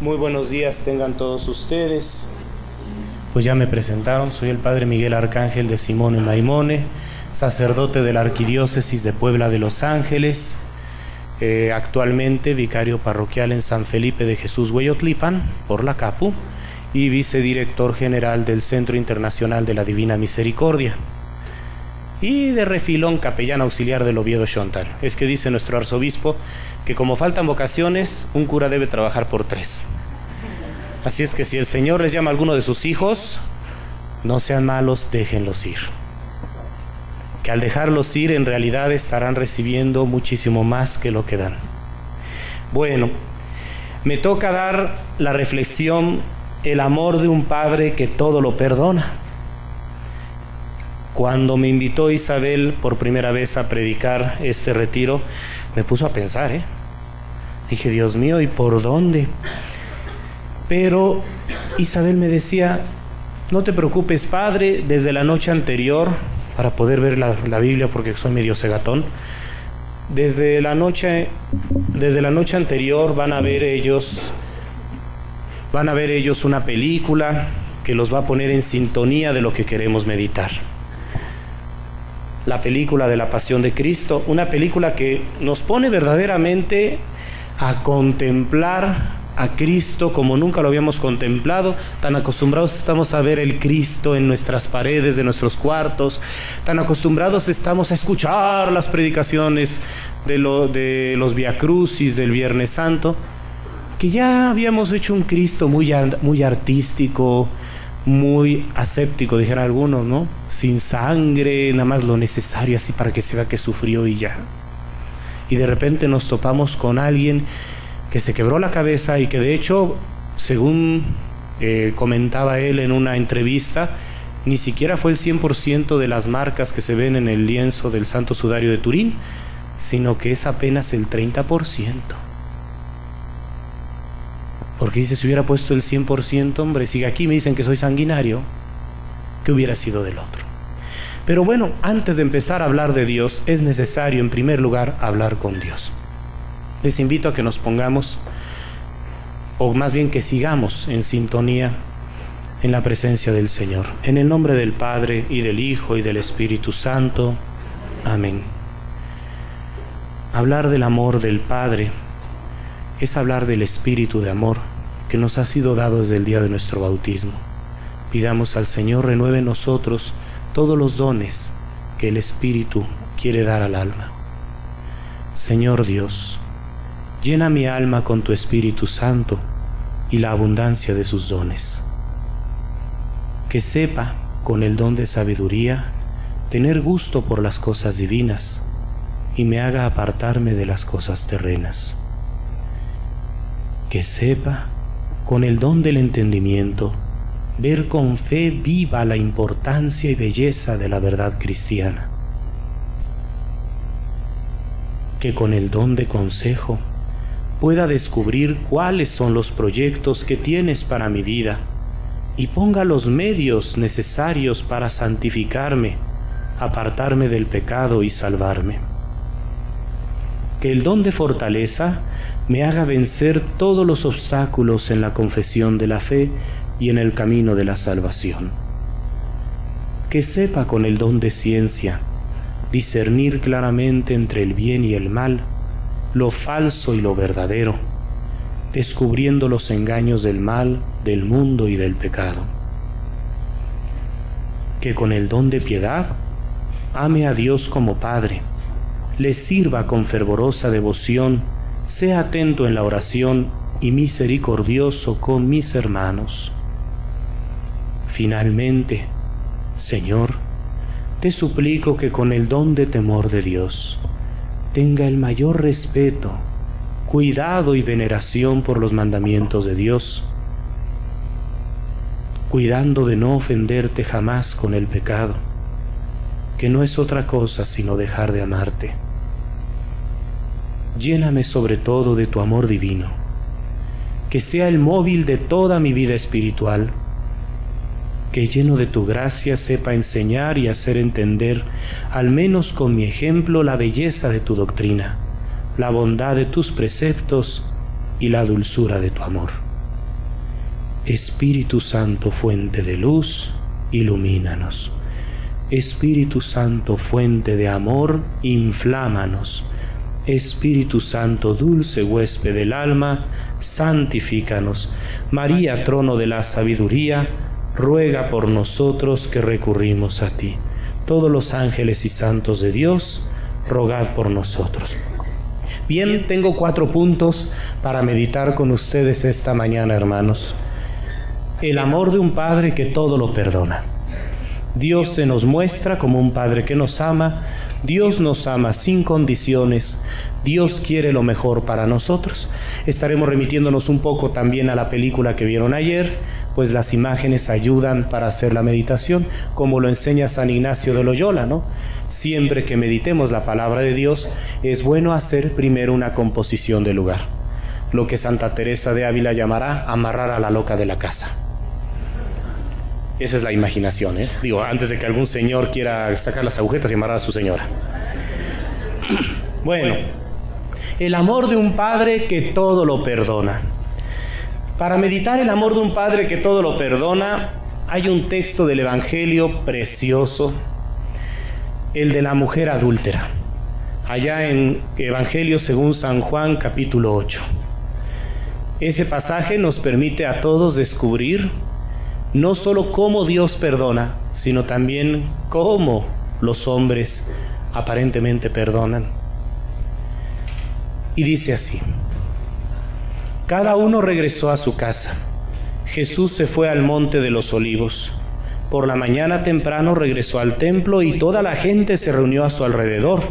Muy buenos días tengan todos ustedes. Pues ya me presentaron, soy el Padre Miguel Arcángel de Simone Maimone, sacerdote de la Arquidiócesis de Puebla de Los Ángeles, actualmente vicario parroquial en San Felipe de Jesús Hueyotlipan, por la CAPU, y vicedirector general del Centro Internacional de la Divina Misericordia. Y de refilón capellán auxiliar del Oviedo Xontal. Es que dice nuestro arzobispo que como faltan vocaciones, un cura debe trabajar por 3. Así es que si el Señor les llama a alguno de sus hijos, no sean malos, déjenlos ir. Que al dejarlos ir, en realidad estarán recibiendo muchísimo más que lo que dan. Bueno, me toca dar la reflexión, el amor de un padre que todo lo perdona. Cuando me invitó Isabel por primera vez a predicar este retiro, me puso a pensar, Dije, Dios mío, ¿y por dónde? Pero Isabel me decía, no te preocupes, padre, desde la noche anterior, para poder ver la Biblia porque soy medio cegatón, desde la noche anterior van a ver ellos una película que los va a poner en sintonía de lo que queremos meditar. La película de la Pasión de Cristo, una película que nos pone verdaderamente a contemplar a Cristo como nunca lo habíamos contemplado. Tan acostumbrados estamos a ver el Cristo en nuestras paredes de nuestros cuartos, tan acostumbrados estamos a escuchar las predicaciones de los Viacrucis del Viernes Santo, que ya habíamos hecho un Cristo muy artístico, muy aséptico, dijeran algunos, ¿no? Sin sangre, nada más lo necesario así para que se vea que sufrió y ya. Y de repente nos topamos con alguien que se quebró la cabeza y que de hecho, según comentaba él en una entrevista, ni siquiera fue el 100% de las marcas que se ven en el lienzo del Santo Sudario de Turín, sino que es apenas el 30%. Porque dice, si hubiera puesto el 100%, hombre, si aquí me dicen que soy sanguinario, ¿qué hubiera sido del otro? Pero bueno, antes de empezar a hablar de Dios, es necesario en primer lugar hablar con Dios. Les invito a que nos pongamos, o más bien que sigamos en sintonía en la presencia del Señor. En el nombre del Padre, y del Hijo, y del Espíritu Santo. Amén. Hablar del amor del Padre es hablar del espíritu de amor que nos ha sido dado desde el día de nuestro bautismo. Pidamos al Señor renueve en nosotros todos los dones que el Espíritu quiere dar al alma. Señor Dios, llena mi alma con tu Espíritu Santo y la abundancia de sus dones. Que sepa, con el don de sabiduría, tener gusto por las cosas divinas y me haga apartarme de las cosas terrenas. Que sepa, con el don del entendimiento, ver con fe viva la importancia y belleza de la verdad cristiana. Que con el don de consejo pueda descubrir cuáles son los proyectos que tienes para mi vida y ponga los medios necesarios para santificarme, apartarme del pecado y salvarme. Que el don de fortaleza me haga vencer todos los obstáculos en la confesión de la fe y en el camino de la salvación. Que sepa con el don de ciencia discernir claramente entre el bien y el mal, lo falso y lo verdadero, descubriendo los engaños del mal, del mundo y del pecado. Que con el don de piedad ame a Dios como Padre, le sirva con fervorosa devoción, sea atento en la oración y misericordioso con mis hermanos. Finalmente, Señor, te suplico que con el don de temor de Dios tenga el mayor respeto, cuidado y veneración por los mandamientos de Dios, cuidando de no ofenderte jamás con el pecado, que no es otra cosa sino dejar de amarte. Lléname sobre todo de tu amor divino, que sea el móvil de toda mi vida espiritual, que lleno de tu gracia sepa enseñar y hacer entender, al menos con mi ejemplo, la belleza de tu doctrina, la bondad de tus preceptos y la dulzura de tu amor. Espíritu Santo, fuente de luz, ilumínanos. Espíritu Santo, fuente de amor, inflámanos. Espíritu Santo, dulce huésped del alma, santifícanos. María, trono de la sabiduría, ruega por nosotros que recurrimos a ti. Todos los ángeles y santos de Dios, rogad por nosotros. Bien, tengo 4 puntos para meditar con ustedes esta mañana, hermanos. El amor de un Padre que todo lo perdona. Dios se nos muestra como un Padre que nos ama. Dios nos ama sin condiciones. Dios quiere lo mejor para nosotros. Estaremos remitiéndonos un poco también a la película que vieron ayer, pues las imágenes ayudan para hacer la meditación, como lo enseña San Ignacio de Loyola, ¿no? Siempre que meditemos la palabra de Dios, es bueno hacer primero una composición del lugar. Lo que Santa Teresa de Ávila llamará amarrar a la loca de la casa. Esa es la imaginación, ¿eh? Digo, antes de que algún señor quiera sacar las agujetas y amarrar a su señora. Bueno, el amor de un Padre que todo lo perdona. Para meditar el amor de un Padre que todo lo perdona, hay un texto del Evangelio precioso, el de la mujer adúltera, allá en Evangelio según San Juan, capítulo 8. Ese pasaje nos permite a todos descubrir no solo cómo Dios perdona, sino también cómo los hombres aparentemente perdonan. Y dice así: cada uno regresó a su casa. Jesús se fue al monte de los Olivos. Por la mañana temprano regresó al templo y toda la gente se reunió a su alrededor.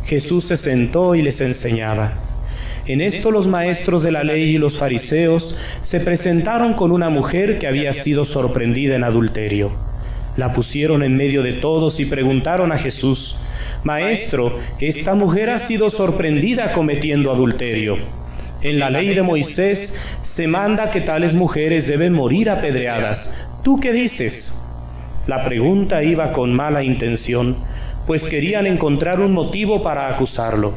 Jesús se sentó y les enseñaba. En esto los maestros de la ley y los fariseos se presentaron con una mujer que había sido sorprendida en adulterio. La pusieron en medio de todos y preguntaron a Jesús: Maestro, esta mujer ha sido sorprendida cometiendo adulterio. En la ley de Moisés se manda que tales mujeres deben morir apedreadas. ¿Tú qué dices? La pregunta iba con mala intención, pues querían encontrar un motivo para acusarlo.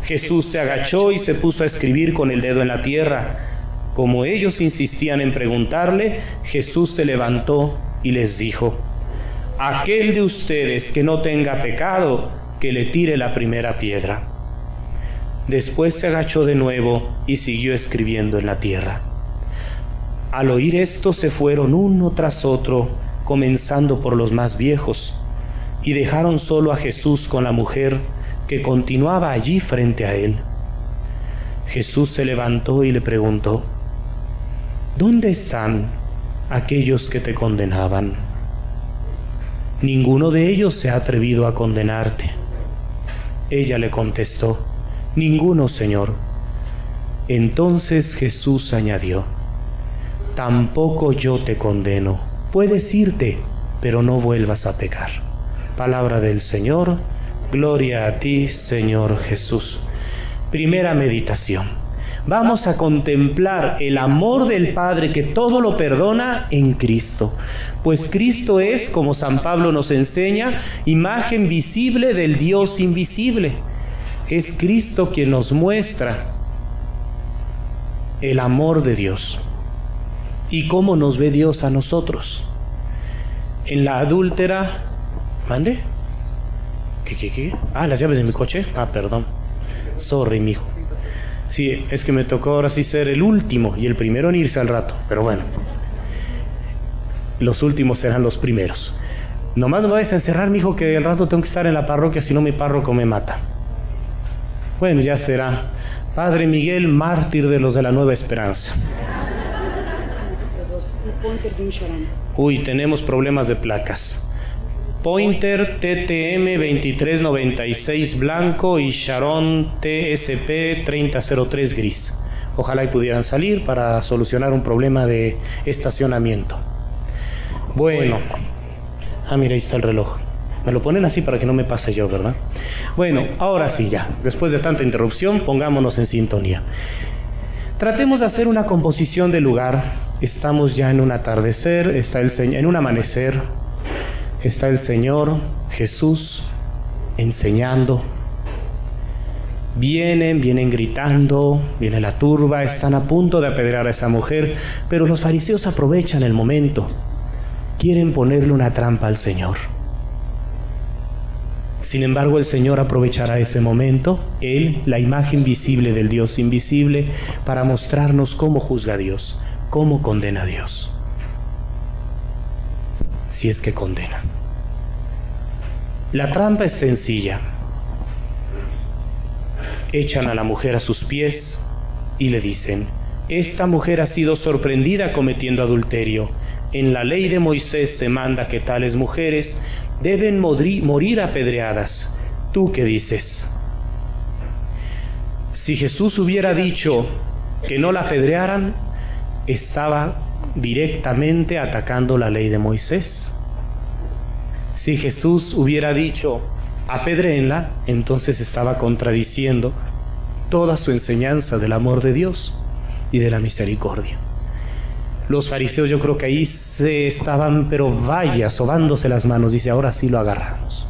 Jesús se agachó y se puso a escribir con el dedo en la tierra. Como ellos insistían en preguntarle, Jesús se levantó y les dijo: aquel de ustedes que no tenga pecado, que le tire la primera piedra. Después se agachó de nuevo y siguió escribiendo en la tierra. Al oír esto se fueron uno tras otro, comenzando por los más viejos, y dejaron solo a Jesús con la mujer, que continuaba allí frente a él. Jesús se levantó y le preguntó: ¿dónde están aquellos que te condenaban? Ninguno de ellos se ha atrevido a condenarte. Ella le contestó: ninguno, Señor. Entonces Jesús añadió: tampoco yo te condeno. Puedes irte, pero no vuelvas a pecar. Palabra del Señor. Gloria a ti, Señor Jesús. Primera meditación. Vamos a contemplar el amor del Padre que todo lo perdona en Cristo. Pues Cristo es, como San Pablo nos enseña, imagen visible del Dios invisible. Es Cristo quien nos muestra el amor de Dios. ¿Y cómo nos ve Dios a nosotros? En la adúltera... ¿Mande? ¿Qué? Ah, las llaves de mi coche. Ah, perdón. Sorry, mijo. Sí, es que me tocó ahora sí ser el último y el primero en irse al rato. Pero bueno, los últimos serán los primeros. Nomás no me vayas a encerrar, mijo, que al rato tengo que estar en la parroquia, si no mi párroco me mata. Bueno, ya será. Padre Miguel, mártir de los de la Nueva Esperanza. Uy, tenemos problemas de placas. Pointer TTM 2396 blanco y Sharon TSP 3003 gris. Ojalá y pudieran salir para solucionar un problema de estacionamiento. Bueno. Ah, mira, ahí está el reloj. Me lo ponen así para que no me pase yo, ¿verdad? Bueno, ahora sí ya. Después de tanta interrupción, pongámonos en sintonía. Tratemos de hacer una composición del lugar. Estamos ya en un atardecer, en un amanecer. Está el Señor Jesús enseñando. Vienen gritando, viene la turba, están a punto de apedrear a esa mujer, pero los fariseos aprovechan el momento. Quieren ponerle una trampa al Señor. Sin embargo, el Señor aprovechará ese momento, Él, la imagen visible del Dios invisible, para mostrarnos cómo juzga a Dios, cómo condena a Dios. Si es que condena. La trampa es sencilla. Echan a la mujer a sus pies y le dicen: esta mujer ha sido sorprendida cometiendo adulterio. En la ley de Moisés se manda que tales mujeres deben morir apedreadas. ¿Tú qué dices? Si Jesús hubiera dicho que no la apedrearan, estaba directamente atacando la ley de Moisés. Si Jesús hubiera dicho apedréenla, entonces estaba contradiciendo toda su enseñanza del amor de Dios y de la misericordia. Los fariseos, yo creo que ahí se estaban, pero vaya, sobándose las manos. Dice: ahora sí lo agarramos.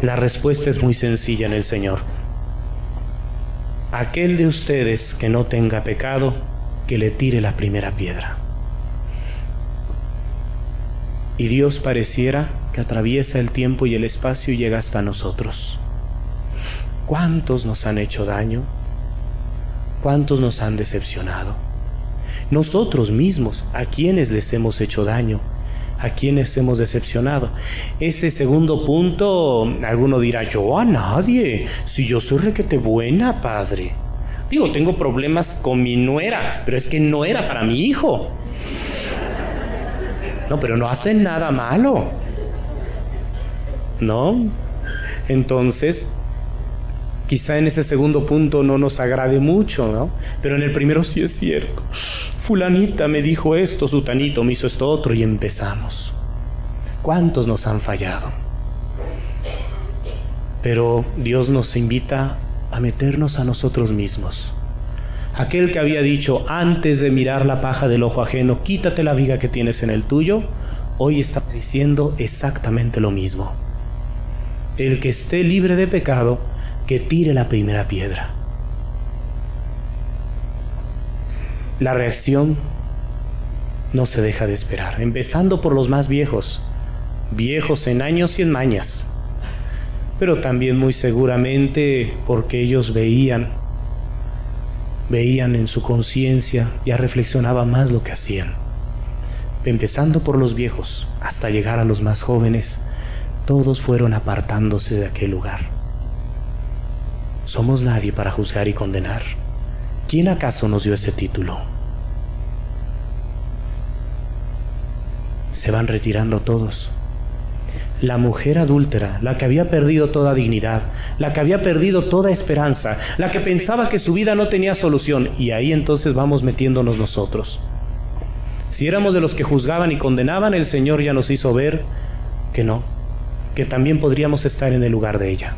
La respuesta es muy sencilla en el Señor. Aquel de ustedes que no tenga pecado, que le tire la primera piedra. Y Dios pareciera que atraviesa el tiempo y el espacio y llega hasta nosotros. ¿Cuántos nos han hecho daño? ¿Cuántos nos han decepcionado? Nosotros mismos, ¿a quienes les hemos hecho daño? ¿A quienes hemos decepcionado? Ese segundo punto, alguno dirá: yo a nadie, si yo soy requete buena, padre. Digo, tengo problemas con mi nuera, pero es que no era para mi hijo. No, pero no hacen nada malo, ¿no? Entonces, quizá en ese segundo punto no nos agrade mucho, ¿no? Pero en el primero sí es cierto. Fulanita me dijo esto, sutanito me hizo esto otro, y empezamos. ¿Cuántos nos han fallado? Pero Dios nos invita a meternos a nosotros mismos. Aquel que había dicho antes de mirar la paja del ojo ajeno, quítate la viga que tienes en el tuyo, hoy está diciendo exactamente lo mismo. El que esté libre de pecado, que tire la primera piedra. La reacción no se deja de esperar, empezando por los más viejos, viejos en años y en mañas, pero también muy seguramente porque ellos veían en su conciencia, ya reflexionaban más lo que hacían. Empezando por los viejos hasta llegar a los más jóvenes, todos fueron apartándose de aquel lugar. ¿Somos nadie para juzgar y condenar? ¿Quién acaso nos dio ese título? Se van retirando todos. La mujer adúltera, la que había perdido toda dignidad, la que había perdido toda esperanza, la que pensaba que su vida no tenía solución, y ahí entonces vamos metiéndonos nosotros. Si éramos de los que juzgaban y condenaban, el Señor ya nos hizo ver que no, que también podríamos estar en el lugar de ella.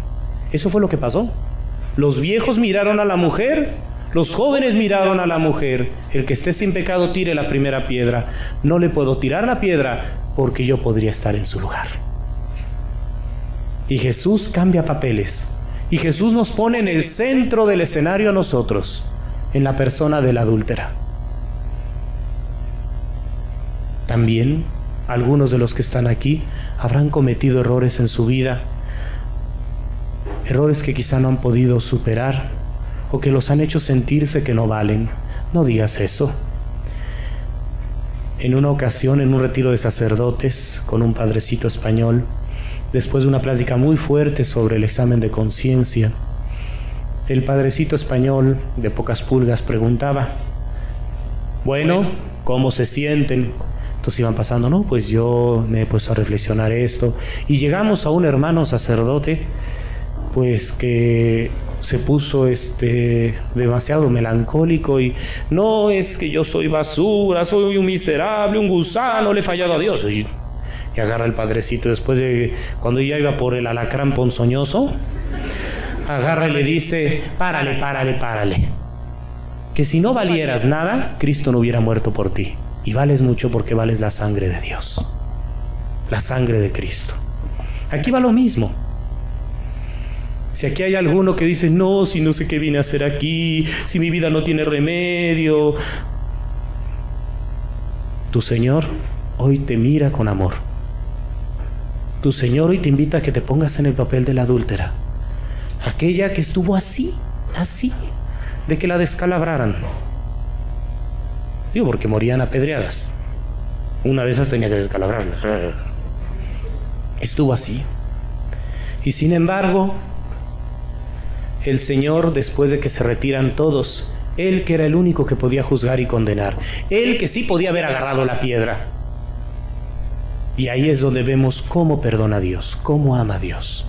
Eso fue lo que pasó. Los viejos miraron a la mujer, los jóvenes miraron a la mujer. El que esté sin pecado tire la primera piedra. No le puedo tirar la piedra porque yo podría estar en su lugar. Y Jesús cambia papeles. Y Jesús nos pone en el centro del escenario a nosotros, en la persona de la adúltera. También algunos de los que están aquí habrán cometido errores en su vida, errores que quizá no han podido superar o que los han hecho sentirse que no valen. No digas eso. En una ocasión, en un retiro de sacerdotes con un padrecito español, después de una plática muy fuerte sobre el examen de conciencia, el padrecito español de pocas pulgas preguntaba: bueno, ¿cómo se sienten? Entonces iban pasando: no, pues yo me he puesto a reflexionar esto. Y llegamos a un hermano sacerdote, pues que se puso demasiado melancólico y: no, es que yo soy basura, soy un miserable, un gusano, le he fallado a Dios. Y agarra el padrecito, después de cuando ya iba por el alacrán ponzoñoso, agarra y le dice: párale, que si no valieras nada, Cristo no hubiera muerto por ti, y vales mucho porque vales la sangre de Dios, la sangre de Cristo. Aquí va lo mismo. Si aquí hay alguno que dice, no, si no sé qué vine a hacer aquí, si mi vida no tiene remedio, tu Señor hoy te mira con amor. Tu Señor hoy te invita a que te pongas en el papel de la adúltera, aquella que estuvo así, de que la descalabraran. Digo, porque morían apedreadas. Una de esas tenía que descalabrarla. Estuvo así. Y sin embargo, el Señor, después de que se retiran todos, Él que era el único que podía juzgar y condenar, Él que sí podía haber agarrado la piedra. Y ahí es donde vemos cómo perdona a Dios, cómo ama a Dios.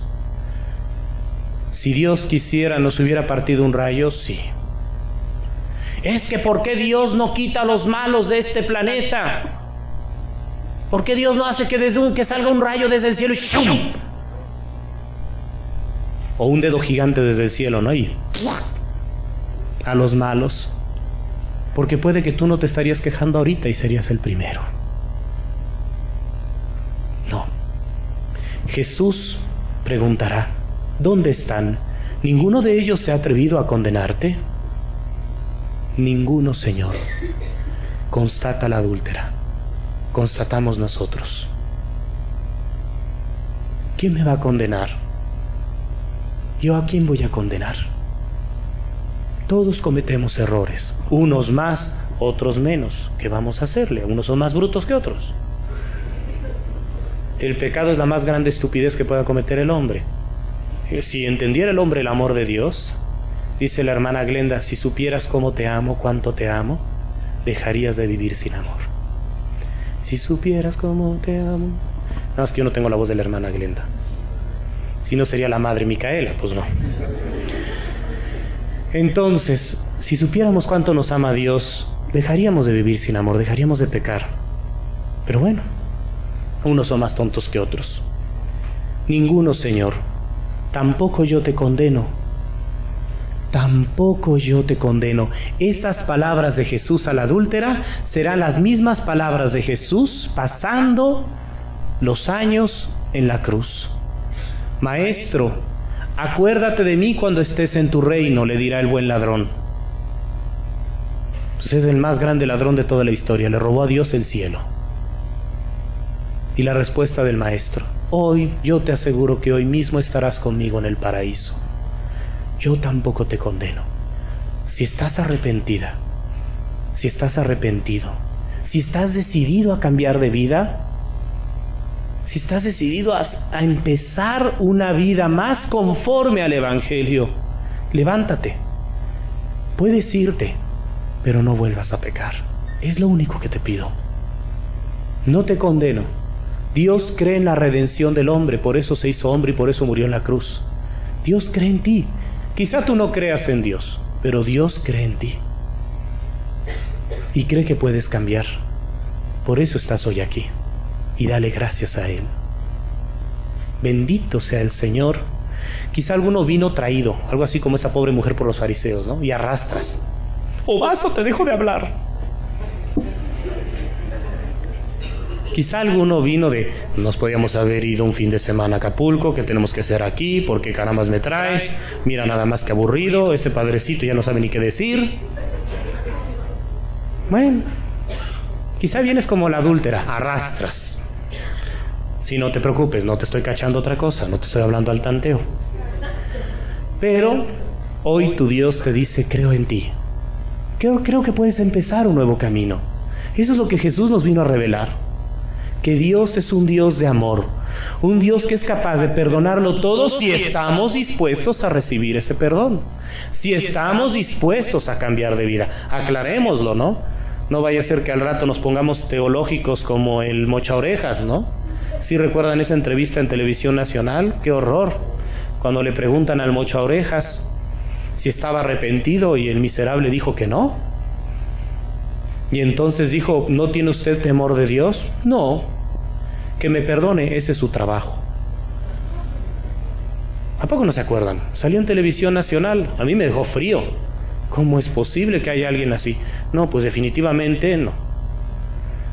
Si Dios quisiera, nos hubiera partido un rayo, sí. Es que ¿por qué Dios no quita a los malos de este planeta? ¿Por qué Dios no hace que salga un rayo desde el cielo y ¡shum! O un dedo gigante desde el cielo, ¿no? Y a los malos. Porque puede que tú no te estarías quejando ahorita y serías el primero. No. Jesús preguntará, ¿dónde están? ¿Ninguno de ellos se ha atrevido a condenarte? Ninguno, Señor. Constata la adúltera. Constatamos nosotros. ¿Quién me va a condenar? ¿Yo a quién voy a condenar? Todos cometemos errores, unos más, otros menos. ¿Qué vamos a hacerle? Unos son más brutos que otros. El pecado es la más grande estupidez que pueda cometer el hombre. Si entendiera el hombre el amor de Dios, dice la hermana Glenda, si supieras cómo te amo, cuánto te amo, dejarías de vivir sin amor. Si supieras cómo te amo. No, es que yo no tengo la voz de la hermana Glenda. Si no sería la madre Micaela, pues no. Entonces, si supiéramos cuánto nos ama Dios, dejaríamos de vivir sin amor, dejaríamos de pecar. Pero bueno, unos son más tontos que otros. Ninguno, Señor. Tampoco yo te condeno. Tampoco yo te condeno. Esas palabras de Jesús a la adúltera serán las mismas palabras de Jesús pasando los años en la cruz. Maestro, acuérdate de mí cuando estés en tu reino, le dirá el buen ladrón. Pues es el más grande ladrón de toda la historia, le robó a Dios el cielo. Y la respuesta del Maestro, hoy yo te aseguro que hoy mismo estarás conmigo en el paraíso. Yo tampoco te condeno. Si estás arrepentida, si estás arrepentido, si estás decidido a cambiar de vida, si estás decidido a empezar una vida más conforme al Evangelio, levántate. Puedes irte, pero no vuelvas a pecar. Es lo único que te pido. No te condeno. Dios cree en la redención del hombre, por eso se hizo hombre y por eso murió en la cruz. Dios cree en ti. Quizá tú no creas en Dios, pero Dios cree en ti. Y cree que puedes cambiar. Por eso estás hoy aquí. Y dale gracias a Él. Bendito sea el Señor. Quizá alguno vino traído, algo así como esa pobre mujer por los fariseos, ¿no? Y arrastras. O vas o te dejo de hablar. Quizá alguno vino de, nos podíamos haber ido un fin de semana a Acapulco, ¿qué tenemos que hacer aquí? ¿Por qué carambas me traes? Mira, nada más que aburrido, este padrecito ya no sabe ni qué decir. Bueno, quizá vienes como la adúltera, arrastras. Si no te preocupes, no te estoy cachando otra cosa, no te estoy hablando al tanteo. Pero hoy tu Dios te dice, creo en ti. Creo que puedes empezar un nuevo camino. Eso es lo que Jesús nos vino a revelar. Que Dios es un Dios de amor. Un Dios que es capaz de perdonarlo todo si estamos dispuestos a recibir ese perdón. Si estamos dispuestos a cambiar de vida. Aclarémoslo, ¿no? No vaya a ser que al rato nos pongamos teológicos como el mocha orejas, ¿no? ¿Sí recuerdan esa entrevista en Televisión Nacional? ¡Qué horror! Cuando le preguntan al mocha orejas si estaba arrepentido y el miserable dijo que no. Y entonces dijo, ¿no tiene usted temor de Dios? No, que me perdone, ese es su trabajo. ¿A poco no se acuerdan? Salió en Televisión Nacional, a mí me dejó frío. ¿Cómo es posible que haya alguien así? No, pues definitivamente no.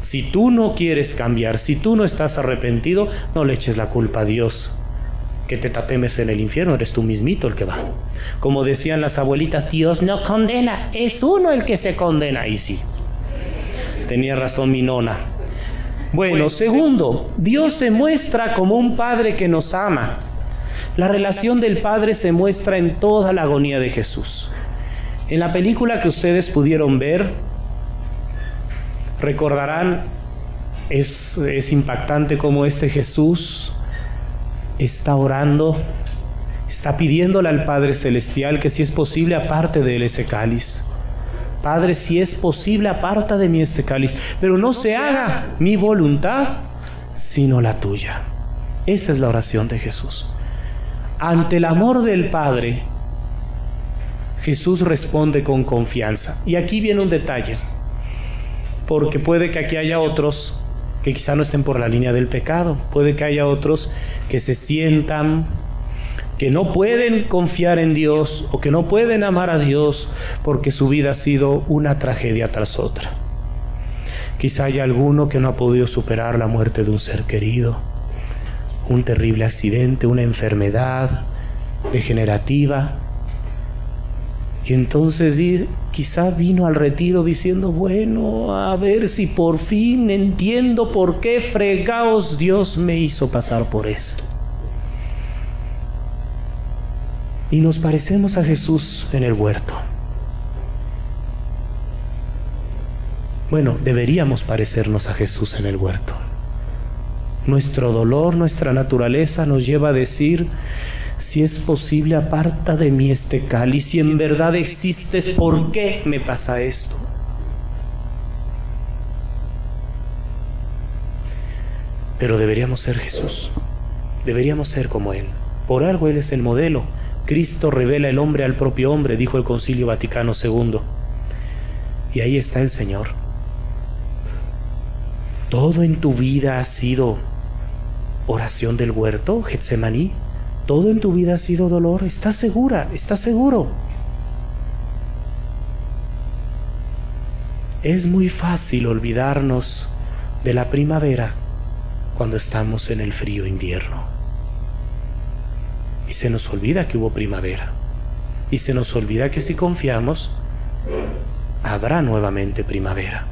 Si tú no quieres cambiar, si tú no estás arrepentido, no le eches la culpa a Dios. que te tapemes en el infierno, eres tú mismito el que va. Como decían las abuelitas, Dios no condena, es uno el que se condena. Y sí, tenía razón mi nona. Bueno, segundo, Dios se muestra como un Padre que nos ama. La relación del Padre se muestra en toda la agonía de Jesús. En la película que ustedes pudieron ver, recordarán, es impactante cómo este Jesús está orando, está pidiéndole al Padre Celestial que si es posible aparte de él ese cáliz. Padre, si es posible aparta de mí este cáliz, pero no se haga mi voluntad, sino la tuya. Esa es la oración de Jesús. Ante el amor del Padre, Jesús responde con confianza. Y aquí viene un detalle, porque puede que aquí haya otros que quizá no estén por la línea del pecado, puede que haya otros que se sientan que no pueden confiar en Dios o que no pueden amar a Dios porque su vida ha sido una tragedia tras otra. Quizá haya alguno que no ha podido superar la muerte de un ser querido, un terrible accidente, una enfermedad degenerativa, y entonces quizá vino al retiro diciendo, bueno, a ver si por fin entiendo por qué fregaos Dios me hizo pasar por esto. Y nos parecemos a Jesús en el huerto. Bueno, deberíamos parecernos a Jesús en el huerto. Nuestro dolor, nuestra naturaleza nos lleva a decir, si es posible, aparta de mí este cáliz. Si en verdad existes, ¿por qué me pasa esto? Pero deberíamos ser Jesús. Deberíamos ser como Él. Por algo Él es el modelo. Cristo revela el hombre al propio hombre, dijo el Concilio Vaticano II. Y ahí está el Señor. ¿Todo en tu vida ha sido oración del huerto, Getsemaní? ¿Todo en tu vida ha sido dolor? ¿Estás segura? ¿Estás seguro? Es muy fácil olvidarnos de la primavera cuando estamos en el frío invierno. Y se nos olvida que hubo primavera. Y se nos olvida que si confiamos, habrá nuevamente primavera.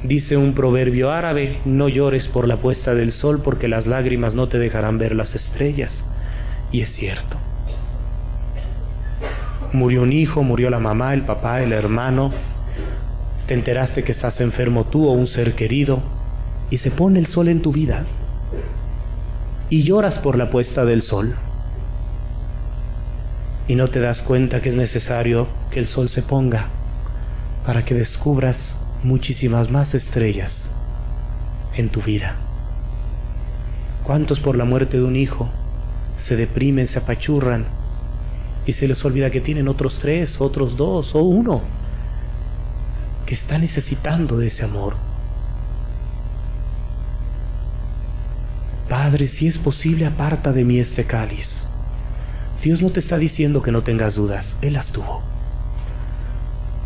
Dice un proverbio árabe, no llores por la puesta del sol porque las lágrimas no te dejarán ver las estrellas. Y es cierto. Murió un hijo, murió la mamá, el papá, el hermano. Te enteraste que estás enfermo tú o un ser querido. Y se pone el sol en tu vida. Y lloras por la puesta del sol. Y no te das cuenta que es necesario que el sol se ponga para que descubras muchísimas más estrellas en tu vida. ¿Cuántos por la muerte de un hijo se deprimen, se apachurran y se les olvida que tienen otros 3, otros 2 o 1 que está necesitando de ese amor? Padre, si es posible, aparta de mí este cáliz. Dios no te está diciendo que no tengas dudas, Él las tuvo.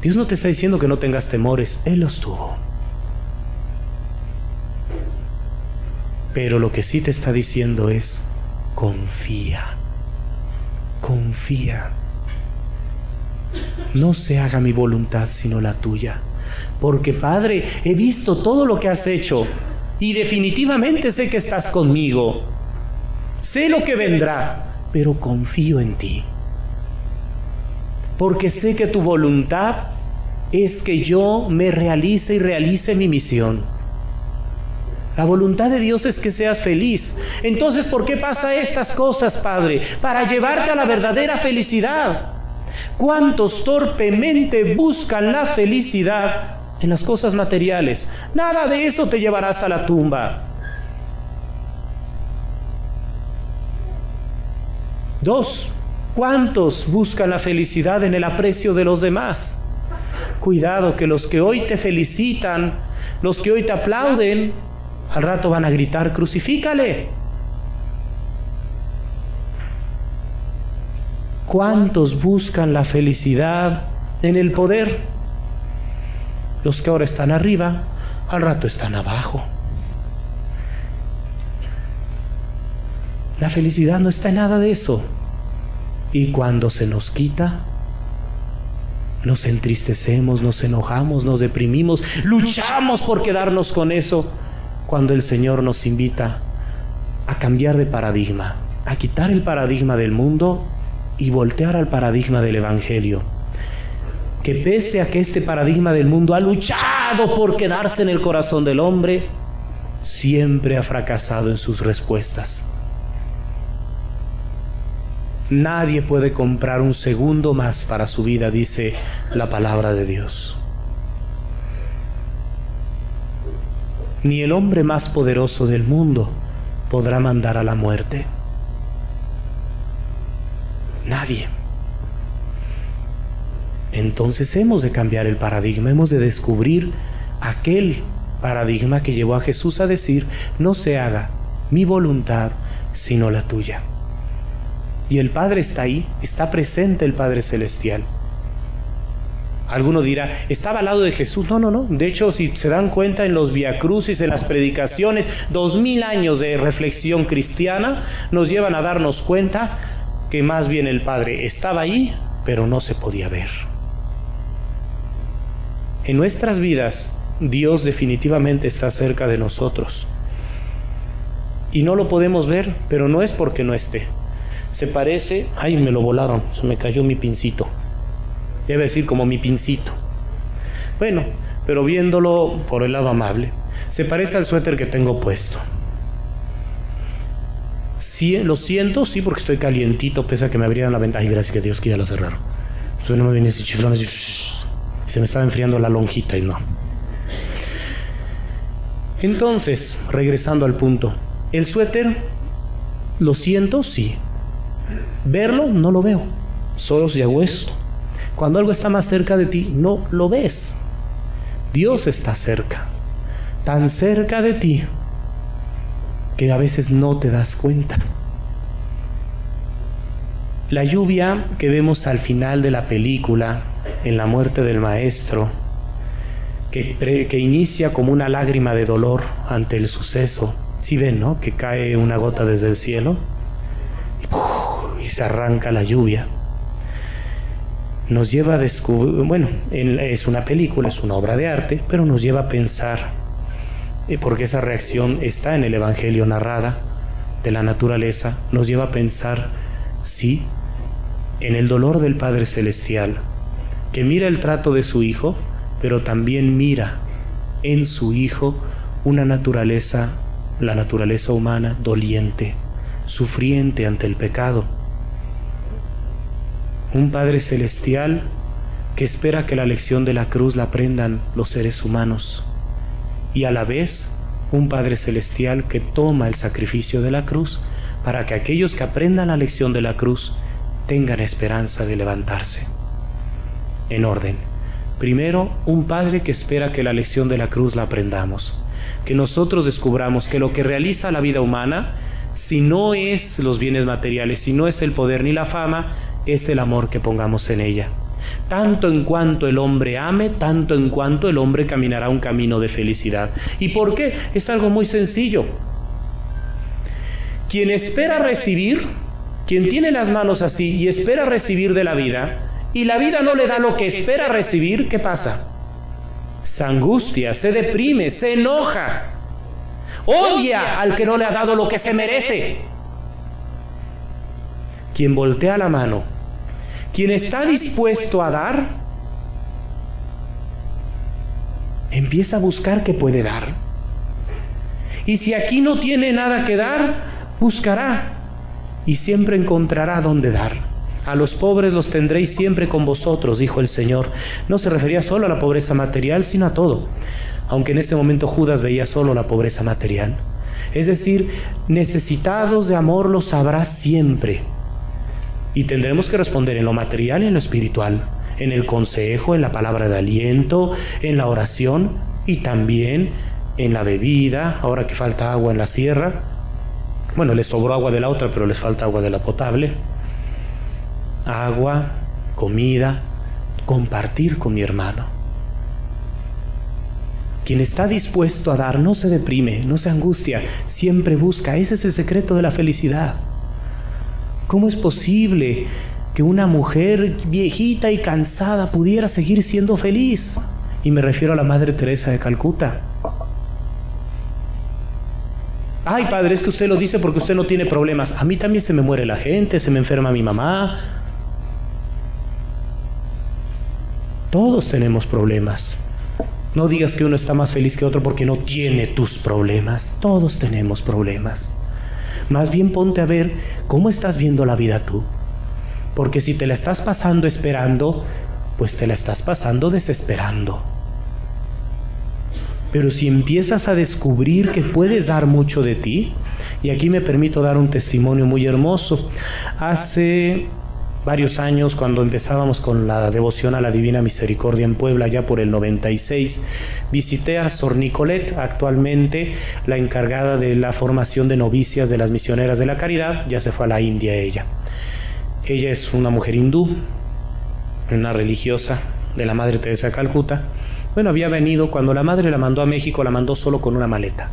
Dios no te está diciendo que no tengas temores, Él los tuvo. Pero lo que sí te está diciendo es, confía, confía. No se haga mi voluntad sino la tuya. Porque Padre, he visto todo lo que has hecho y definitivamente sé que estás conmigo. Sé lo que vendrá, pero confío en ti. Porque sé que tu voluntad es que yo me realice y realice mi misión. La voluntad de Dios es que seas feliz. Entonces, ¿por qué pasa estas cosas, Padre? Para llevarte a la verdadera felicidad. ¿Cuántos torpemente buscan la felicidad en las cosas materiales? Nada de eso te llevarás a la tumba. 2. ¿Cuántos buscan la felicidad en el aprecio de los demás? Cuidado, que los que hoy te felicitan, los que hoy te aplauden, al rato van a gritar, crucifícale. ¿Cuántos buscan la felicidad en el poder? Los que ahora están arriba, al rato están abajo. La felicidad no está en nada de eso. Y cuando se nos quita, nos entristecemos, nos enojamos, nos deprimimos, luchamos por quedarnos con eso, cuando el Señor nos invita a cambiar de paradigma, a quitar el paradigma del mundo y voltear al paradigma del Evangelio. Que pese a que este paradigma del mundo ha luchado por quedarse en el corazón del hombre, siempre ha fracasado en sus respuestas. Nadie puede comprar un segundo más para su vida, dice la palabra de Dios. Ni el hombre más poderoso del mundo podrá mandar a la muerte. Nadie. Entonces hemos de cambiar el paradigma, hemos de descubrir aquel paradigma que llevó a Jesús a decir: no se haga mi voluntad sino la tuya. Y el Padre está ahí, está presente el Padre Celestial. Alguno dirá, ¿estaba al lado de Jesús? No, no, no. De hecho, si se dan cuenta, en los viacrucis, en las predicaciones, 2000 años de reflexión cristiana nos llevan a darnos cuenta que más bien el Padre estaba ahí, pero no se podía ver. En nuestras vidas, Dios definitivamente está cerca de nosotros. Y no lo podemos ver, pero no es porque no esté. Se parece, ay, me lo volaron, se me cayó mi pincito. Debe decir como mi pincito. Bueno, pero viéndolo por el lado amable, se parece al suéter que tengo puesto. Sí, lo siento, sí, porque estoy calientito, pese a que me abrieran la ventana. Ay, gracias a Dios que ya lo cerraron. Entonces no me viene ese chiflón así, se me estaba enfriando la lonjita y no. Entonces, regresando al punto, el suéter, ¿lo siento? Sí. Verlo, no lo veo. Solo si hago esto. Cuando algo está más cerca de ti, no lo ves. Dios está cerca. Tan cerca de ti que a veces no te das cuenta. La lluvia que vemos al final de la película, en la muerte del maestro, que inicia como una lágrima de dolor ante el suceso. ¿Sí ven, no? Que cae una gota desde el cielo y se arranca la lluvia. Nos lleva a descubrir, bueno, es una película, es una obra de arte, pero nos lleva a pensar, porque esa reacción está en el Evangelio narrada de la naturaleza, nos lleva a pensar, sí, en el dolor del Padre Celestial, que mira el trato de su Hijo, pero también mira en su Hijo una naturaleza, la naturaleza humana, doliente, sufriente ante el pecado. Un Padre Celestial que espera que la lección de la cruz la aprendan los seres humanos, y a la vez un Padre Celestial que toma el sacrificio de la cruz para que aquellos que aprendan la lección de la cruz tengan esperanza de levantarse. En orden. Primero, un Padre que espera que la lección de la cruz la aprendamos, que nosotros descubramos que lo que realiza la vida humana, si no es los bienes materiales, si no es el poder ni la fama, es el amor que pongamos en ella. Tanto en cuanto el hombre ame, tanto en cuanto el hombre caminará un camino de felicidad. ¿Y por qué? Es algo muy sencillo. Quien espera recibir, quien tiene las manos así y espera recibir de la vida, y la vida no le da lo que espera recibir, ¿qué pasa? Se angustia, se deprime, se enoja, odia al que no le ha dado lo que se merece. Quien voltea la mano, quien está dispuesto a dar, empieza a buscar qué puede dar. Y si aquí no tiene nada que dar, buscará y siempre encontrará dónde dar. A los pobres los tendréis siempre con vosotros, dijo el Señor. No se refería solo a la pobreza material, sino a todo. Aunque en ese momento Judas veía solo la pobreza material. Es decir, necesitados de amor los habrá siempre. Y tendremos que responder en lo material y en lo espiritual, en el consejo, en la palabra de aliento, en la oración y también en la bebida. Ahora que falta agua en la sierra, bueno, les sobró agua de la otra, pero les falta agua de la potable. Agua, comida, compartir con mi hermano. Quien está dispuesto a dar no se deprime, no se angustia, siempre busca. Ese es el secreto de la felicidad. ¿Cómo es posible que una mujer viejita y cansada pudiera seguir siendo feliz? Y me refiero a la Madre Teresa de Calcuta. Ay, padre, es que usted lo dice porque usted no tiene problemas. A mí también se me muere la gente, se me enferma mi mamá. Todos tenemos problemas. No digas que uno está más feliz que otro porque no tiene tus problemas. Todos tenemos problemas. Más bien ponte a ver cómo estás viendo la vida tú. Porque si te la estás pasando esperando, pues te la estás pasando desesperando. Pero si empiezas a descubrir que puedes dar mucho de ti, y aquí me permito dar un testimonio muy hermoso. Hace varios años, cuando empezábamos con la devoción a la Divina Misericordia en Puebla, ya por el 96, visité a Sor Nicolet, actualmente la encargada de la formación de novicias de las Misioneras de la Caridad. Ya se fue a la India ella. Ella es una mujer hindú, una religiosa de la Madre Teresa de Calcuta. Bueno, había venido, cuando la madre la mandó a México, la mandó solo con una maleta.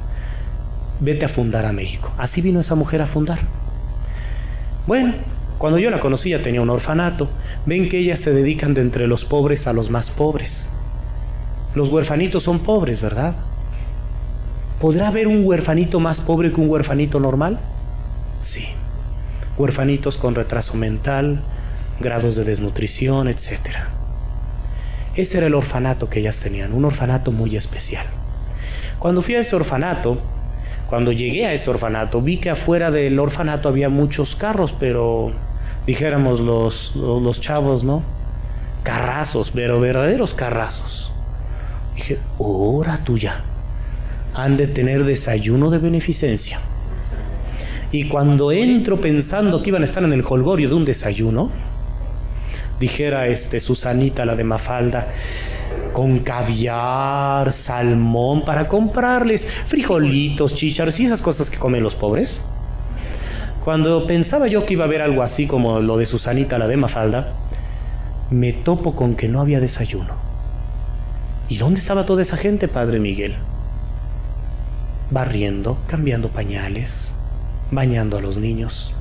Vete a fundar a México. Así vino esa mujer a fundar. Bueno, cuando yo la conocí ya tenía un orfanato. Ven que ellas se dedican de entre los pobres a los más pobres. Los huerfanitos son pobres, ¿verdad? ¿Podrá haber un huerfanito más pobre que un huerfanito normal? Sí. Huerfanitos con retraso mental, grados de desnutrición, etcétera. Ese era el orfanato que ellas tenían, un orfanato muy especial. Cuando fui a ese orfanato, cuando llegué a ese orfanato, vi que afuera del orfanato había muchos carros, pero dijéramos los chavos, ¿no? Carrazos, pero verdaderos carrazos. Dije, ¡hora tuya! Han de tener desayuno de beneficencia. Y cuando entro pensando que iban a estar en el jolgorio de un desayuno, dijera Susanita, la de Mafalda, con caviar, salmón, para comprarles frijolitos, chícharos y esas cosas que comen los pobres. Cuando pensaba yo que iba a haber algo así como lo de Susanita, la de Mafalda, me topo con que no había desayuno. ¿Y dónde estaba toda esa gente, Padre Miguel? Barriendo, cambiando pañales, bañando a los niños.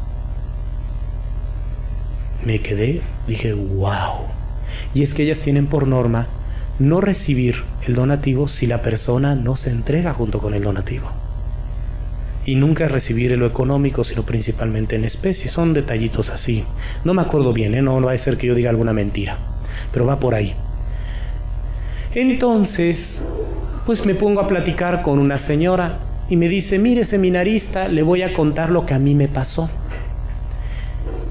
Me quedé, dije, wow. Y es que ellas tienen por norma no recibir el donativo si la persona no se entrega junto con el donativo. Y nunca recibir en lo económico, sino principalmente en especie. Son detallitos así. No me acuerdo bien, no va a ser que yo diga alguna mentira, pero va por ahí. Entonces, pues me pongo a platicar con una señora y me dice, mire, seminarista, le voy a contar lo que a mí me pasó.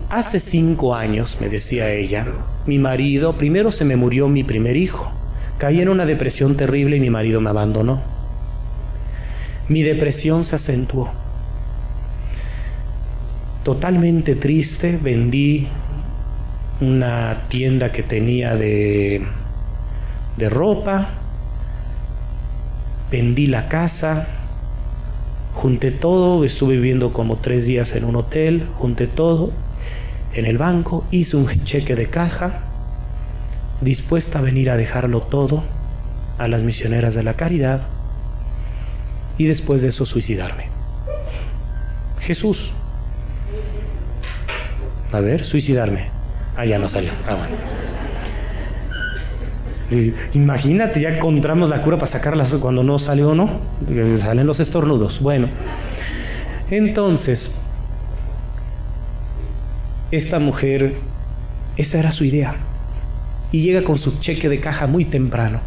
Hace 5 años, me decía ella, mi marido, primero se me murió mi primer hijo. Caí en una depresión terrible y mi marido me abandonó. Mi depresión se acentuó. Totalmente triste, vendí una tienda que tenía de ropa, vendí la casa, junté todo, estuve viviendo como 3 días en un hotel, junté todo en el banco, hice un cheque de caja, dispuesta a venir a dejarlo todo a las Misioneras de la Caridad y después de eso suicidarme. Jesús. A ver, suicidarme. Ah, ya no salió. Ah, bueno. Imagínate, ya encontramos la cura para sacarlas cuando no sale o no. Salen los estornudos. Bueno, entonces, esta mujer, esa era su idea. Y llega con su cheque de caja muy temprano.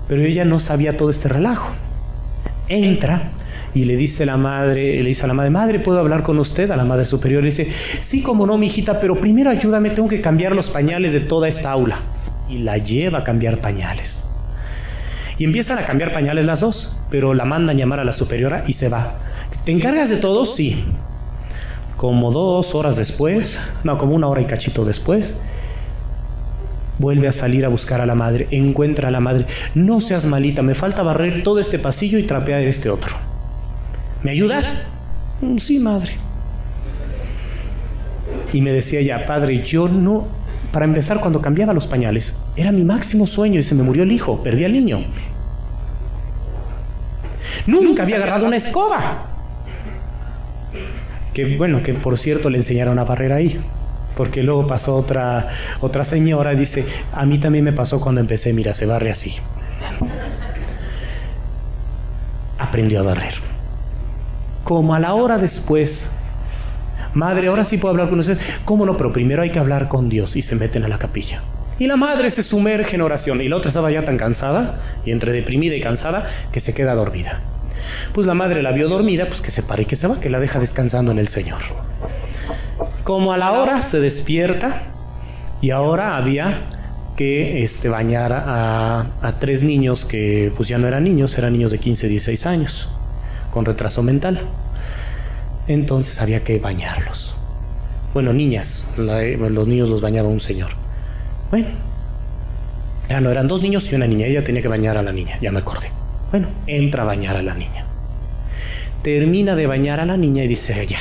Pero ella no sabía todo este relajo. Entra y le dice a la madre, madre, ¿puedo hablar con usted? A la madre superior le dice, sí, como no, mijita, pero primero ayúdame, tengo que cambiar los pañales de toda esta aula. Y la lleva a cambiar pañales. Y empiezan a cambiar pañales las dos, pero la mandan llamar a la superiora y se va. ¿Te encargas de todo? Sí. Como 2 horas después, no, como 1 hora y cachito después, vuelve a salir a buscar a la madre, encuentra a la madre. No seas malita, me falta barrer todo este pasillo y trapear este otro. ¿Me ayudas? Sí, madre. Y me decía ella, padre, yo no, para empezar, cuando cambiaba los pañales, era mi máximo sueño y se me murió el hijo, perdí al niño. Nunca había agarrado una escoba. que por cierto le enseñaron a barrer ahí. Porque luego pasó otra señora y dice, a mí también me pasó cuando empecé, mira, se barre así. Aprendió a barrer. Como a la hora después, madre, ahora sí puedo hablar con usted. ¿Cómo no? Pero primero hay que hablar con Dios, y se meten a la capilla. Y la madre se sumerge en oración, y la otra estaba ya tan cansada, y entre deprimida y cansada, que se queda dormida. Pues la madre la vio dormida, pues que se para y que se va, que la deja descansando en el Señor. Como a la hora se despierta, y ahora había que bañar a 3 niños que pues ya no eran niños de 15, 16 años, con retraso mental. Entonces había que bañarlos. Bueno, niñas, los niños los bañaba un señor. Bueno, ya no, eran 2 niños y una niña, ella tenía que bañar a la niña, ya me acordé. Bueno, entra a bañar a la niña. Termina de bañar a la niña y dice ella,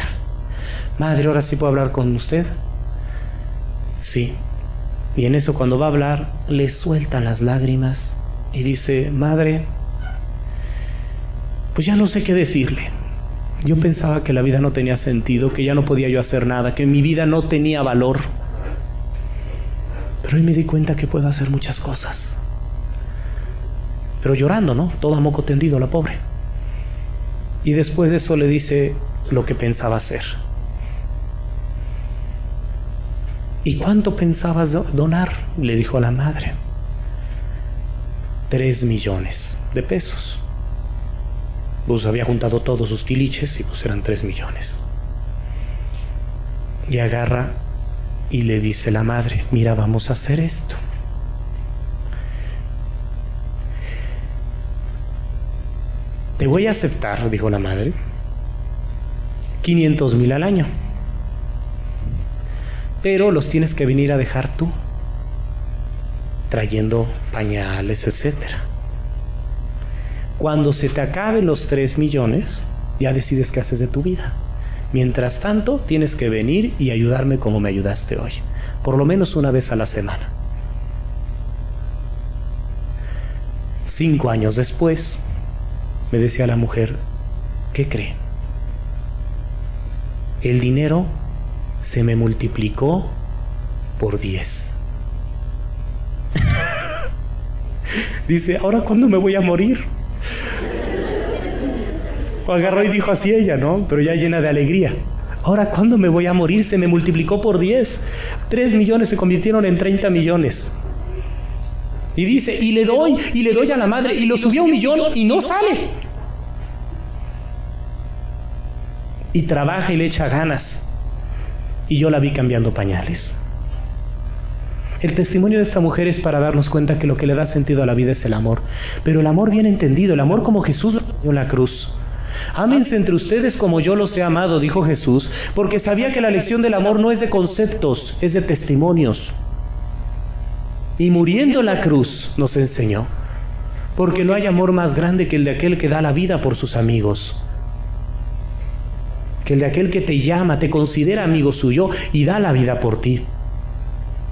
madre, ¿ahora sí puedo hablar con usted? Sí. Y en eso, cuando va a hablar, le sueltan las lágrimas y dice, madre, pues ya no sé qué decirle. Yo pensaba que la vida no tenía sentido, que ya no podía yo hacer nada, que mi vida no tenía valor. Pero hoy me di cuenta que puedo hacer muchas cosas. Pero llorando, ¿no? Todo a moco tendido, la pobre. Y después de eso le dice lo que pensaba hacer. ¿Y cuánto pensabas donar? Le dijo a la madre. 3 millones de pesos. Pues había juntado todos sus tiliches y pues eran 3 millones. Y agarra y le dice la madre, mira, vamos a hacer esto. Te voy a aceptar, dijo la madre, 500,000 al año. Pero los tienes que venir a dejar tú, trayendo pañales, etcétera. Cuando se te acaben los 3 millones, ya decides qué haces de tu vida. Mientras tanto, tienes que venir y ayudarme como me ayudaste hoy, por lo menos una vez a la semana. 5 años después, me decía la mujer, ¿qué cree? El dinero se me multiplicó por 10. Dice, ¿ahora cuándo me voy a morir? Agarró y dijo así ella, ¿no? Pero ya llena de alegría. ¿Ahora cuándo me voy a morir? Se me multiplicó por 10. 3 millones se convirtieron en 30 millones. Y dice, y le doy a la madre, y lo subió a 1 millón y no sale. Y trabaja y le echa ganas. Y yo la vi cambiando pañales. El testimonio de esta mujer es para darnos cuenta que lo que le da sentido a la vida es el amor. Pero el amor bien entendido, el amor como Jesús lo dio en la cruz. Ámense entre ustedes como yo los he amado, dijo Jesús, porque sabía que la lección del amor no es de conceptos, es de testimonios. Y muriendo en la cruz nos enseñó, porque no hay amor más grande que el de aquel que da la vida por sus amigos, que el de aquel que te llama, te considera amigo suyo y da la vida por ti.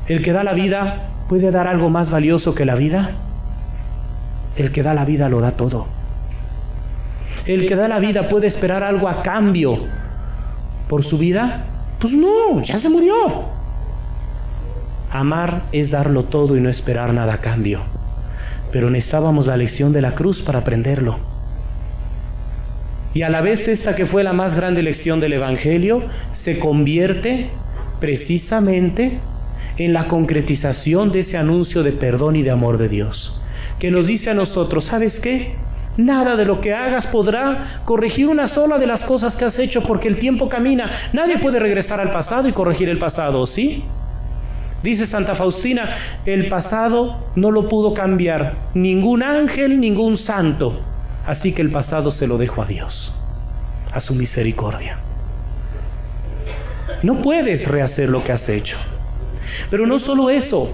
El que da la vida, ¿puede dar algo más valioso que la vida? El que da la vida lo da todo. El que da la vida, ¿puede esperar algo a cambio por su vida? Pues no, ya se murió. Amar es darlo todo y no esperar nada a cambio. Pero necesitábamos la lección de la cruz para aprenderlo. Y a la vez esta que fue la más grande lección del Evangelio, se convierte precisamente en la concretización de ese anuncio de perdón y de amor de Dios, que nos dice a nosotros, ¿sabes qué? Nada de lo que hagas podrá corregir una sola de las cosas que has hecho, porque el tiempo camina. Nadie puede regresar al pasado y corregir el pasado, ¿sí? Dice Santa Faustina, el pasado no lo pudo cambiar ningún ángel, ningún santo. Así que el pasado se lo dejo a Dios, a su misericordia. No puedes rehacer lo que has hecho. Pero no solo eso.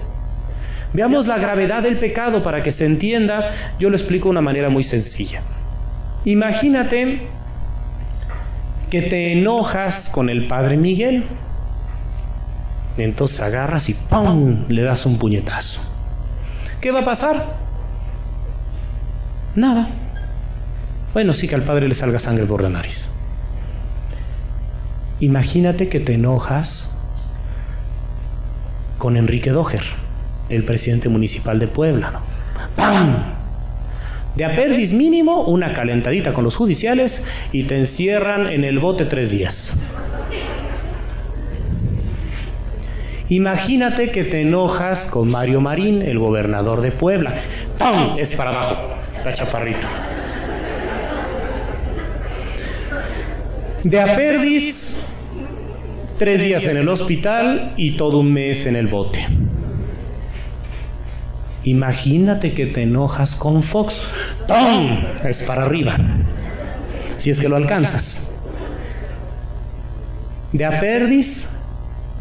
Veamos la gravedad del pecado para que se entienda. Yo lo explico de una manera muy sencilla. Imagínate que te enojas con el Padre Miguel. Entonces agarras y ¡pum!, le das un puñetazo. ¿Qué va a pasar? Nada. Bueno, sí, que al Padre le salga sangre por la nariz. Imagínate que te enojas con Enrique Doher, el presidente municipal de Puebla, ¿no? ¡Pam! De a perdis mínimo una calentadita con los judiciales y te encierran en el bote 3 días. Imagínate que te enojas con Mario Marín, el gobernador de Puebla. ¡Pam! Es para abajo, está chaparrito. De a perdis 3 días en el hospital y todo un mes en el bote. Imagínate que te enojas con Fox. ¡Pum! Es para arriba, si es que lo alcanzas. De a perdis,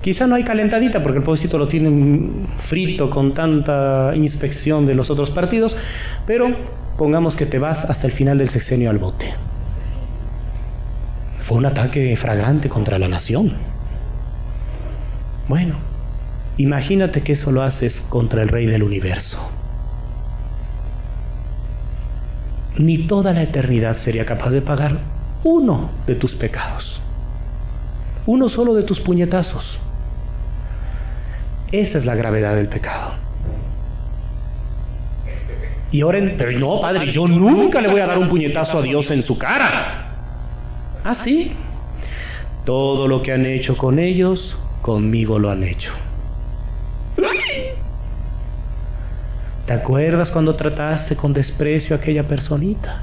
quizá no hay calentadita porque el pobrecito lo tienen frito con tanta inspección de los otros partidos, pero pongamos que te vas hasta el final del sexenio al bote. Fue un ataque flagrante contra la nación. Bueno, imagínate que eso lo haces contra el Rey del Universo. Ni toda la eternidad sería capaz de pagar uno de tus pecados. Uno solo de tus puñetazos. Esa es la gravedad del pecado. Y ahora, pero no, padre, yo nunca le voy a dar un puñetazo a Dios en su cara. ¿Ah, sí? Todo lo que han hecho con ellos, conmigo lo han hecho. ¿Te acuerdas cuando trataste con desprecio a aquella personita?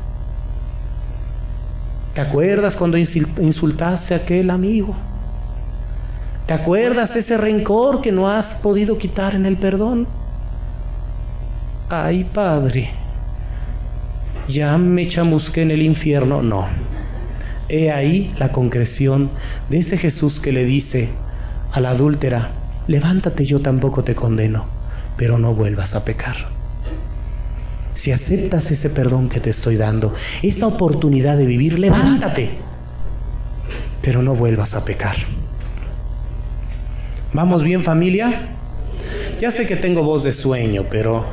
¿Te acuerdas cuando insultaste a aquel amigo? ¿Te acuerdas ese rencor que no has podido quitar en el perdón? Ay, Padre, ya me chamusqué en el infierno. No. He ahí la concreción de ese Jesús que le dice a la adúltera: levántate, yo tampoco te condeno, pero no vuelvas a pecar. Si aceptas ese perdón que te estoy dando, esa oportunidad de vivir, levántate, pero no vuelvas a pecar. ¿Vamos bien, familia? Ya sé que tengo voz de sueño, pero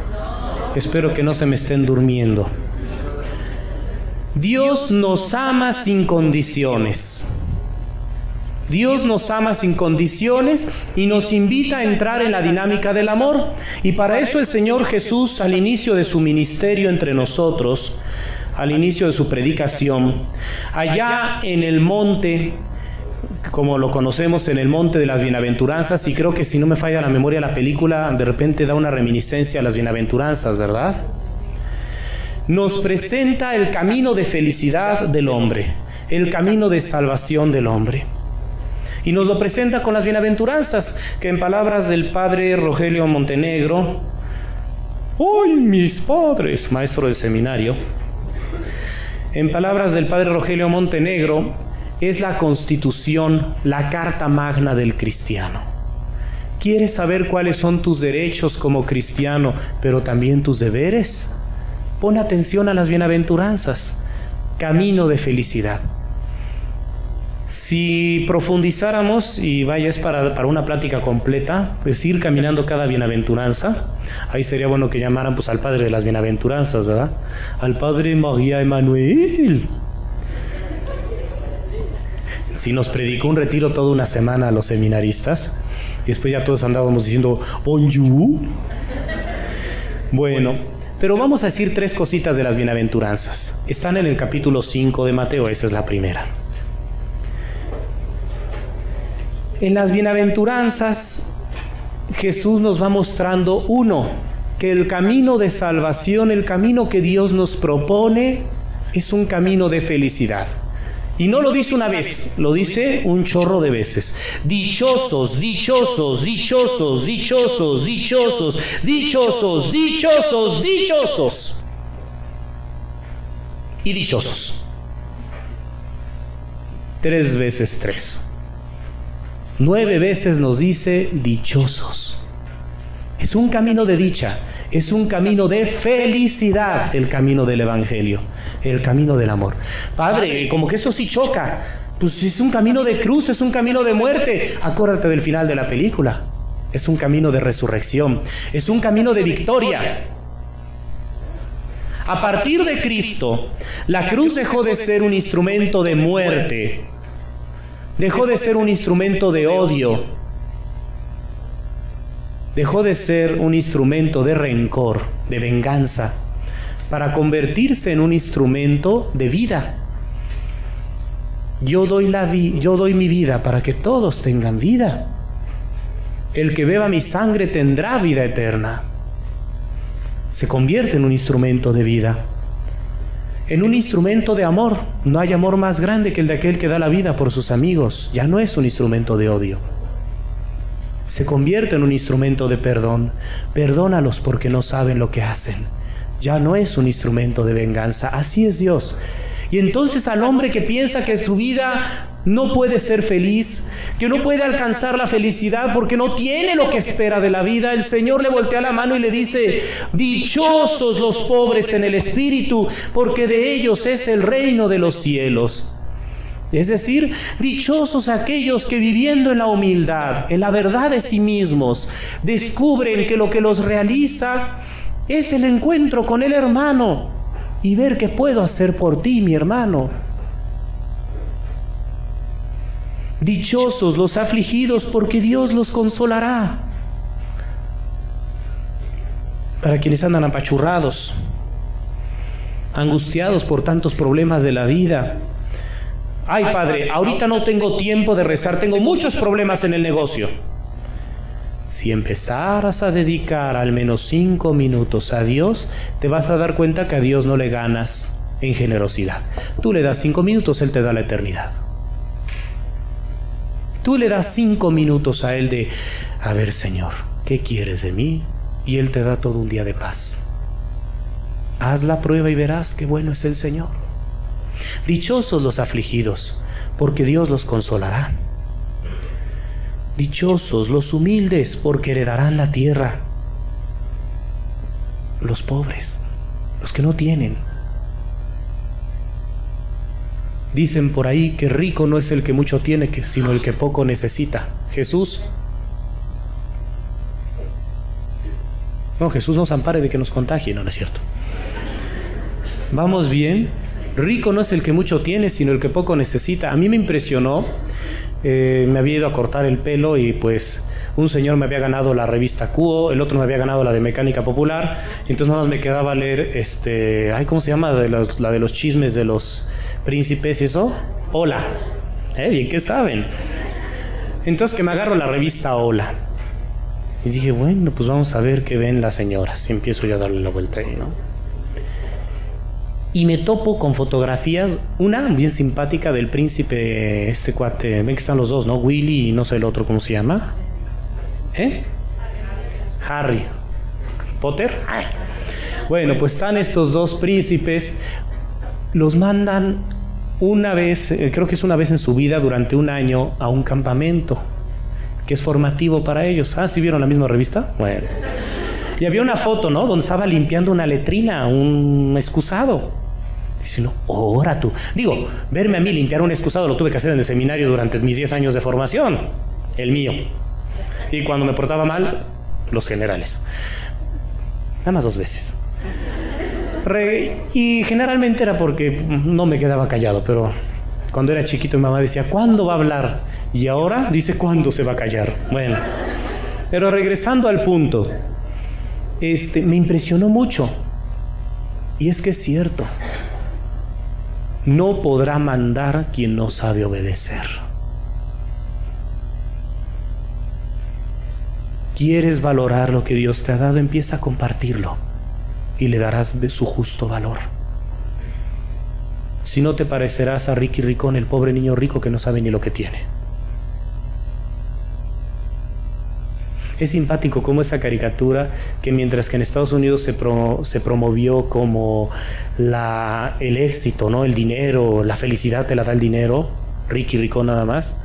espero que no se me estén durmiendo. Dios nos ama sin condiciones. Dios nos ama sin condiciones y nos invita a entrar en la dinámica del amor. Y para eso el Señor Jesús, al inicio de su ministerio entre nosotros, al inicio de su predicación, allá en el monte, como lo conocemos, en el monte de las bienaventuranzas, y creo que si no me falla la memoria, la película de repente da una reminiscencia a las bienaventuranzas, ¿verdad? Nos presenta el camino de felicidad del hombre, el camino de salvación del hombre. Y nos lo presenta con las bienaventuranzas, que en palabras del padre Rogelio Montenegro, ¡ay, mis padres!, maestro del seminario, en palabras del padre Rogelio Montenegro, es la constitución, la carta magna del cristiano. ¿Quieres saber cuáles son tus derechos como cristiano, pero también tus deberes? Pon atención a las bienaventuranzas, camino de felicidad. Si profundizáramos, y vaya, es para una plática completa, pues ir caminando cada bienaventuranza, ahí sería bueno que llamaran pues al padre de las bienaventuranzas, ¿verdad? Al padre María Emanuel. Si nos predicó un retiro toda una semana a los seminaristas, y después ya todos andábamos diciendo bonjour. Bueno, pero vamos a decir 3 cositas de las bienaventuranzas. Están en el capítulo 5 de Mateo, esa es la primera. En las bienaventuranzas, Jesús nos va mostrando, uno, que el camino de salvación, el camino que Dios nos propone, es un camino de felicidad. Y no lo dice una vez, lo dice un chorro de veces. Dichosos, dichosos, dichosos, dichosos, dichosos, dichosos, dichosos, dichosos. Y dichosos. 3 veces 3. 9 veces nos dice dichosos. Es un camino de dicha, es un camino de felicidad, el camino del Evangelio, el camino del amor. Padre, como que eso sí choca. Pues es un camino de cruz, es un camino de muerte. Acuérdate del final de la película. Es un camino de resurrección, es un camino de victoria. A partir de Cristo, la cruz dejó de ser un instrumento de muerte Dejó de ser un instrumento de odio. Dejó de ser un instrumento de rencor, de venganza, para convertirse en un instrumento de vida. Yo doy mi vida para que todos tengan vida. El que beba mi sangre tendrá vida eterna. Se convierte en un instrumento de vida, en un instrumento de amor. No hay amor más grande que el de aquel que da la vida por sus amigos. Ya no es un instrumento de odio. Se convierte en un instrumento de perdón. Perdónalos porque no saben lo que hacen. Ya no es un instrumento de venganza. Así es Dios. Y entonces al hombre que piensa que su vida no puede ser feliz, que no puede alcanzar la felicidad porque no tiene lo que espera de la vida, el Señor le voltea la mano y le dice: dichosos los pobres en el espíritu, porque de ellos es el reino de los cielos. Es decir, dichosos aquellos que viviendo en la humildad, en la verdad de sí mismos, descubren que lo que los realiza es el encuentro con el hermano y ver qué puedo hacer por ti, mi hermano. Dichosos los afligidos, porque Dios los consolará. Para quienes andan apachurrados, angustiados por tantos problemas de la vida. Ay, padre, ahorita no tengo tiempo de rezar, tengo muchos problemas en el negocio. Si empezaras a dedicar al menos 5 minutos a Dios, te vas a dar cuenta que a Dios no le ganas en generosidad. Tú le das 5 minutos, Él te da la eternidad. Tú le das 5 minutos a Él de: a ver, Señor, ¿qué quieres de mí? Y Él te da todo un día de paz. Haz la prueba y verás qué bueno es el Señor. Dichosos los afligidos, porque Dios los consolará. Dichosos los humildes, porque heredarán la tierra. Los pobres, los que no tienen. Dicen por ahí que rico no es el que mucho tiene, sino el que poco necesita. Jesús nos ampare de que nos contagie. No es cierto. ¿Vamos bien? Rico no es el que mucho tiene, sino el que poco necesita. A mí me impresionó, me había ido a cortar el pelo y pues un señor me había ganado la revista Cuo, el otro me había ganado la de Mecánica Popular, y entonces nada más me quedaba leer, ¿cómo se llama? La de los chismes de los príncipes y eso. Hola. Bien que saben. Entonces que me agarro la revista Hola. Y dije, bueno, pues vamos a ver qué ven las señoras. Y empiezo yo a darle la vuelta ahí, ¿no? Y me topo con fotografías, una bien simpática del príncipe, este cuate, ven que están los dos, ¿no? Willy y no sé el otro, ¿cómo se llama? Harry Potter. Ay. Bueno, pues están estos dos príncipes, los mandan una vez, creo que es una vez en su vida, durante un año, a un campamento, que es formativo para ellos. ¿Sí vieron la misma revista? Bueno. Y había una foto, ¿no? Donde estaba limpiando una letrina, un excusado. Dice, no, ahora tú. Digo, verme a mí limpiar un excusado lo tuve que hacer en el seminario durante mis 10 años de formación. El mío. Y cuando me portaba mal, los generales. Nada más 2 veces. Y generalmente era porque no me quedaba callado, pero cuando era chiquito mi mamá decía, ¿cuándo va a hablar? Y ahora dice, ¿cuándo se va a callar? Bueno, pero regresando al punto, me impresionó mucho. Y es que es cierto. No podrá mandar quien no sabe obedecer. ¿Quieres valorar lo que Dios te ha dado? Empieza a compartirlo y le darás su justo valor. Si no, te parecerás a Ricky Ricón, el pobre niño rico que no sabe ni lo que tiene. Es simpático como esa caricatura, que mientras que en Estados Unidos se promovió como el éxito, ¿no? El dinero, la felicidad te la da el dinero, Ricky Ricón nada más.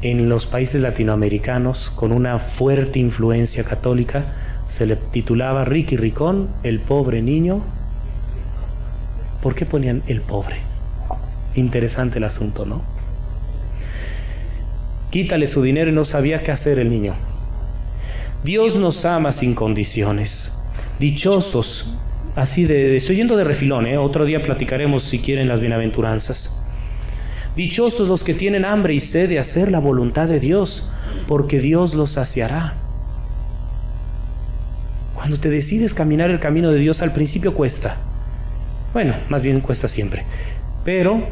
En los países latinoamericanos, con una fuerte influencia católica, se le titulaba Ricky Ricón, el pobre niño. ¿Por qué ponían el pobre? Interesante el asunto, ¿no? Quítale su dinero y no sabía qué hacer el niño. Dios nos ama sin condiciones. Dichosos, así estoy yendo de refilón, otro día platicaremos si quieren las bienaventuranzas. Dichosos los que tienen hambre y sed de hacer la voluntad de Dios, porque Dios los saciará. Cuando te decides caminar el camino de Dios, al principio cuesta. Bueno, más bien cuesta siempre. Pero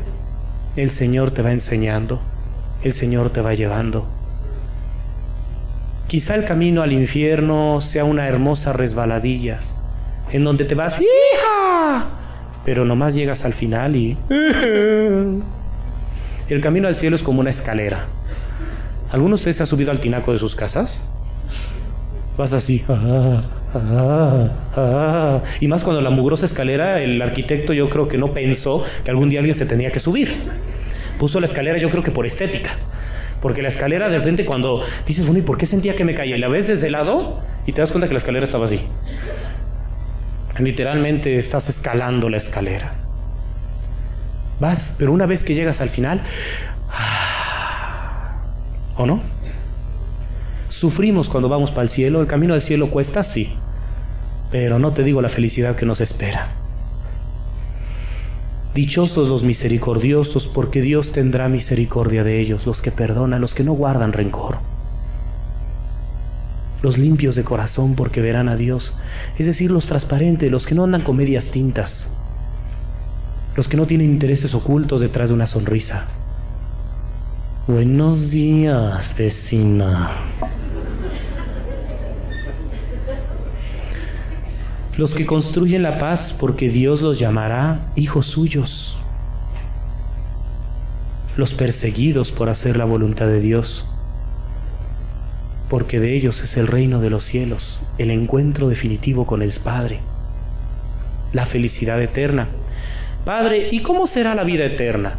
el Señor te va enseñando, el Señor te va llevando. Quizá el camino al infierno sea una hermosa resbaladilla, en donde te vas, ¡hija! Pero nomás llegas al final y... El camino al cielo es como una escalera. ¿Alguno de ustedes se ha subido al tinaco de sus casas? Vas así, y más cuando la mugrosa escalera, el arquitecto yo creo que no pensó que algún día alguien se tenía que subir. Puso la escalera yo creo que por estética. Porque la escalera de repente cuando dices, bueno, ¿y por qué sentía que me caía? Y la ves desde el lado y te das cuenta que la escalera estaba así. Literalmente estás escalando la escalera. Vas, pero una vez que llegas al final, ¿o no? Sufrimos cuando vamos para el cielo. El camino al cielo cuesta, sí, pero no te digo la felicidad que nos espera. Dichosos los misericordiosos, porque Dios tendrá misericordia de ellos, los que perdonan, los que no guardan rencor. Los limpios de corazón, porque verán a Dios. Es decir, los transparentes, los que no andan con medias tintas, los que no tienen intereses ocultos detrás de una sonrisa. Buenos días, vecina. Los que construyen la paz, porque Dios los llamará hijos suyos. Los perseguidos por hacer la voluntad de Dios, porque de ellos es el reino de los cielos, el encuentro definitivo con el Padre, la felicidad eterna. Padre, ¿y cómo será la vida eterna?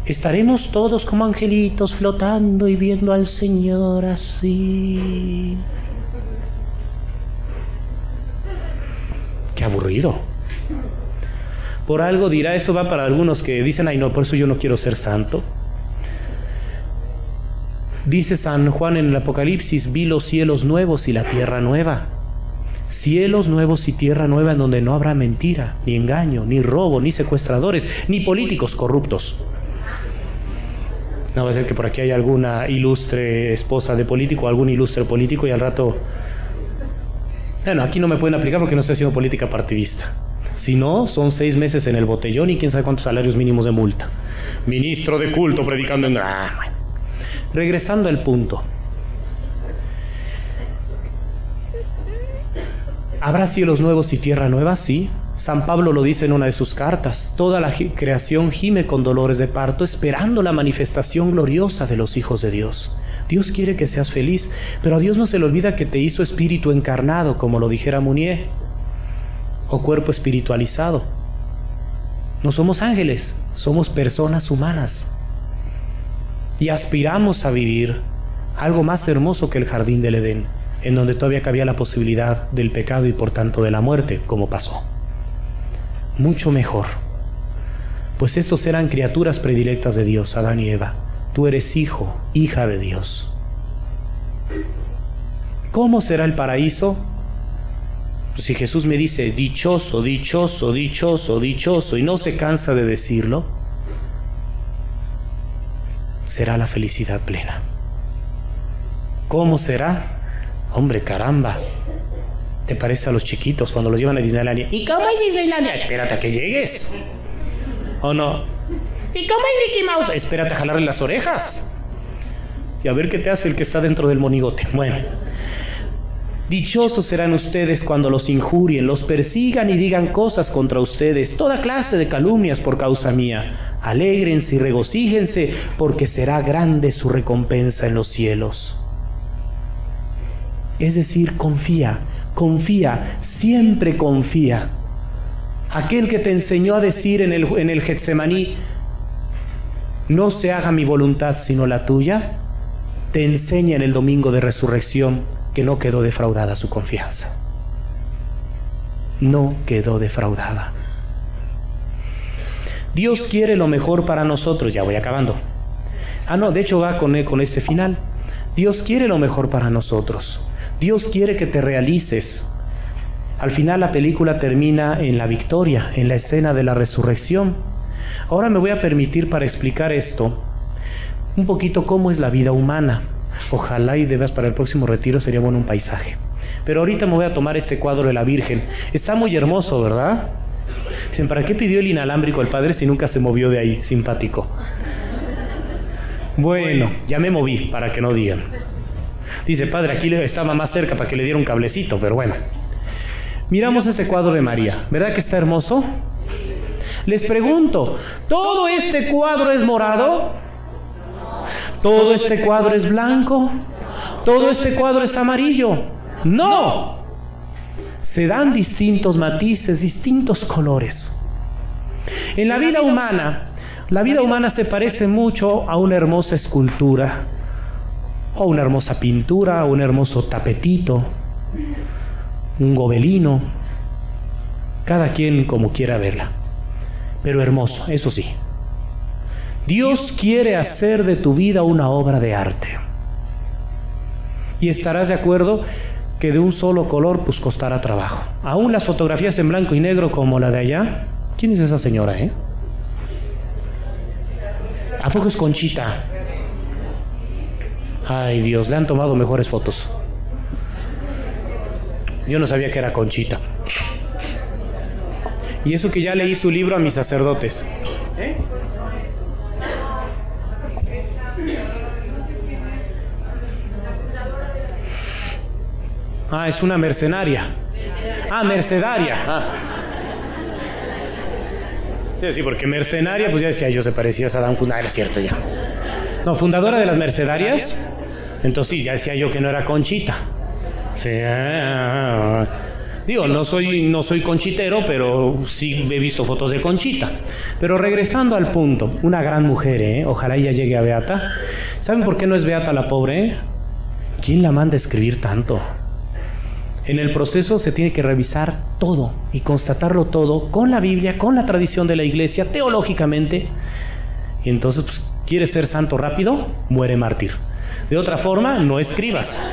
¿Estaremos todos como angelitos flotando y viendo al Señor así? ¡Qué aburrido! Por algo dirá, eso va para algunos que dicen, ay no, por eso yo no quiero ser santo. Dice San Juan en el Apocalipsis, vi los cielos nuevos y la tierra nueva. Cielos nuevos y tierra nueva en donde no habrá mentira, ni engaño, ni robo, ni secuestradores, ni políticos corruptos. No va a ser que por aquí haya alguna ilustre esposa de político, algún ilustre político y al rato... Bueno, aquí no me pueden aplicar porque no estoy haciendo política partidista. Si no, son 6 meses en el botellón y quién sabe cuántos salarios mínimos de multa. Ministro de culto predicando en... bueno. Regresando al punto. ¿Habrá cielos nuevos y tierra nueva? Sí. San Pablo lo dice en una de sus cartas. Toda la creación gime con dolores de parto, esperando la manifestación gloriosa de los hijos de Dios. Dios quiere que seas feliz, pero a Dios no se le olvida que te hizo espíritu encarnado, como lo dijera Mounier, o cuerpo espiritualizado. No somos ángeles, somos personas humanas. Y aspiramos a vivir algo más hermoso que el jardín del Edén, en donde todavía cabía la posibilidad del pecado y por tanto de la muerte, como pasó. Mucho mejor, pues estos eran criaturas predilectas de Dios, Adán y Eva. Tú eres hijo, hija de Dios. ¿Cómo será el paraíso? Pues si Jesús me dice, dichoso, dichoso, dichoso, dichoso, y no se cansa de decirlo, será la felicidad plena. ¿Cómo será? Hombre, caramba. ¿Te parece a los chiquitos cuando los llevan a Disneylandia? ¿Y cómo es Disneylandia? Espérate a que llegues. ¿O no? ¿Y cómo es Mickey Mouse? Espérate a jalarle las orejas. Y a ver qué te hace el que está dentro del monigote. Bueno. Dichosos serán ustedes cuando los injurien, los persigan y digan cosas contra ustedes, toda clase de calumnias por causa mía. Alégrense y regocíjense, porque será grande su recompensa en los cielos. Es decir, confía, confía, siempre confía. Aquel que te enseñó a decir en el Getsemaní, no se haga mi voluntad sino la tuya, te enseña en el domingo de resurrección que no quedó defraudada su confianza. No quedó defraudada. Dios quiere lo mejor para nosotros. Ya voy acabando. No, de hecho va con este final. Dios quiere lo mejor para nosotros. Dios quiere que te realices. Al final la película termina en la victoria, en la escena de la resurrección. Ahora me voy a permitir, para explicar esto, un poquito cómo es la vida humana. Ojalá y de veras para el próximo retiro sería bueno un paisaje. Pero ahorita me voy a tomar este cuadro de la Virgen. Está muy hermoso, ¿verdad? Dicen, ¿para qué pidió el inalámbrico el padre si nunca se movió de ahí? Simpático. Bueno, ya me moví, para que no digan. Dice, padre, aquí estaba más cerca para que le diera un cablecito, pero bueno. Miramos ese cuadro de María. ¿Verdad que está hermoso? Les pregunto, ¿todo este cuadro es morado? ¿Todo este cuadro es blanco? ¿Todo este cuadro es amarillo? ¡No! Se dan distintos matices, distintos colores. En la vida humana se parece mucho a una hermosa escultura, o una hermosa pintura, o un hermoso tapetito, un gobelino, cada quien como quiera verla, pero hermoso, eso sí. Dios quiere hacer de tu vida una obra de arte. Y estarás de acuerdo que de un solo color pues costará trabajo. Aún las fotografías en blanco y negro como la de allá. ¿Quién es esa señora, ¿A poco es Conchita? Ay Dios, le han tomado mejores fotos. Yo no sabía que era Conchita. Y eso que ya leí su libro a mis sacerdotes. Ah, es una mercenaria. Ah, mercedaria. Sí, porque mercenaria, pues ya decía yo, se parecía a Saddam Hussein. Ah, era cierto ya. No, fundadora de las mercedarias. Entonces sí, ya decía yo que no era Conchita. Sí, digo, no soy conchitero, pero sí he visto fotos de Conchita. Pero regresando al punto, una gran mujer, ojalá ella llegue a beata. ¿Saben por qué no es beata la pobre? ¿Quién la manda a escribir tanto? En el proceso se tiene que revisar todo y constatarlo todo con la Biblia, con la tradición de la iglesia, teológicamente. Y entonces, pues, ¿quieres ser santo rápido? Muere mártir. De otra forma, no escribas.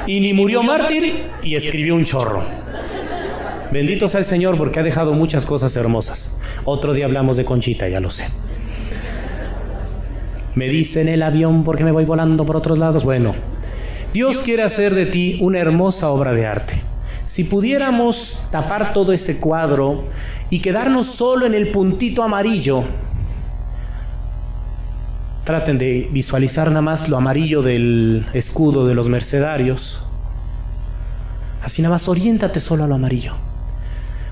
Y ni murió mártir y escribió un chorro. Bendito sea el Señor porque ha dejado muchas cosas hermosas. Otro día hablamos de Conchita, ya lo sé. Me dice en el avión porque me voy volando por otros lados. Bueno, Dios quiere hacer de ti una hermosa obra de arte. Si pudiéramos tapar todo ese cuadro y quedarnos solo en el puntito amarillo, traten de visualizar nada más lo amarillo del escudo de los mercedarios. Así nada más oriéntate solo a lo amarillo,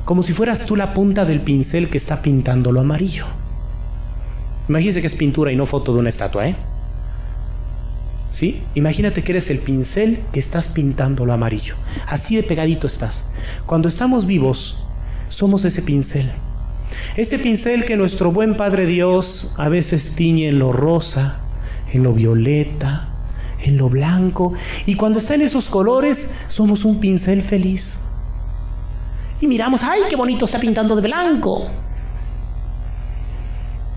como si fueras tú la punta del pincel que está pintando lo amarillo. Imagínense que es pintura y no foto de una estatua, ¿Sí? Imagínate que eres el pincel que estás pintando lo amarillo. Así de pegadito estás. Cuando estamos vivos, somos ese pincel. Ese pincel que nuestro buen Padre Dios a veces tiñe en lo rosa, en lo violeta, en lo blanco. Y cuando está en esos colores, somos un pincel feliz. Y miramos, ¡ay, qué bonito está pintando de blanco!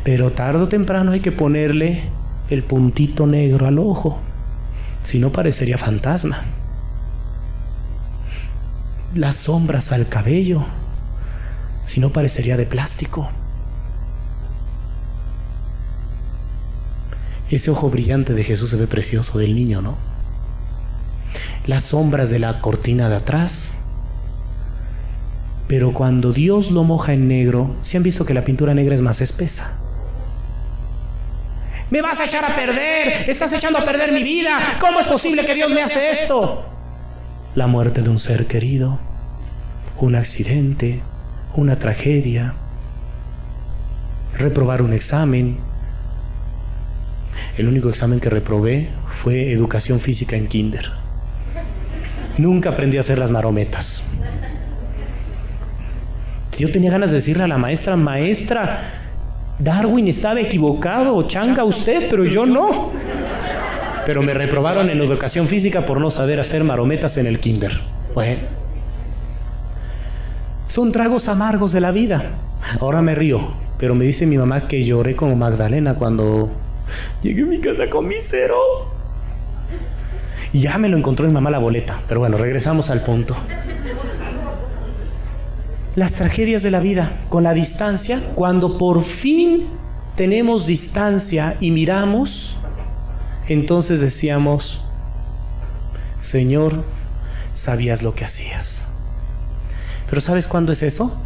Pero tarde o temprano hay que ponerle el puntito negro al ojo. Si no, parecería fantasma. Las sombras al cabello. Si no, parecería de plástico. Ese ojo brillante de Jesús se ve precioso, del niño, ¿no? Las sombras de la cortina de atrás. Pero cuando Dios lo moja en negro, ¿sí han visto que la pintura negra es más espesa? ¡Me vas a echar a perder! ¡Estás echando a perder mi vida! ¿Cómo es posible que Dios me hace esto? La muerte de un ser querido, un accidente, una tragedia, reprobar un examen. El único examen que reprobé fue educación física en kinder. Nunca aprendí a hacer las marometas. Yo tenía ganas de decirle a la maestra, Darwin estaba equivocado, changa usted, pero yo no. Pero me reprobaron en educación física por no saber hacer marometas en el kinder. Bueno, son tragos amargos de la vida. Ahora me río, pero me dice mi mamá que lloré como Magdalena cuando llegué a mi casa con mi cero. Y ya me lo encontró mi mamá la boleta. Pero bueno, regresamos al punto. las tragedias de la vida, con la distancia, cuando por fin tenemos distancia y miramos, entonces decíamos, Señor, sabías lo que hacías. Pero ¿sabes cuándo es eso?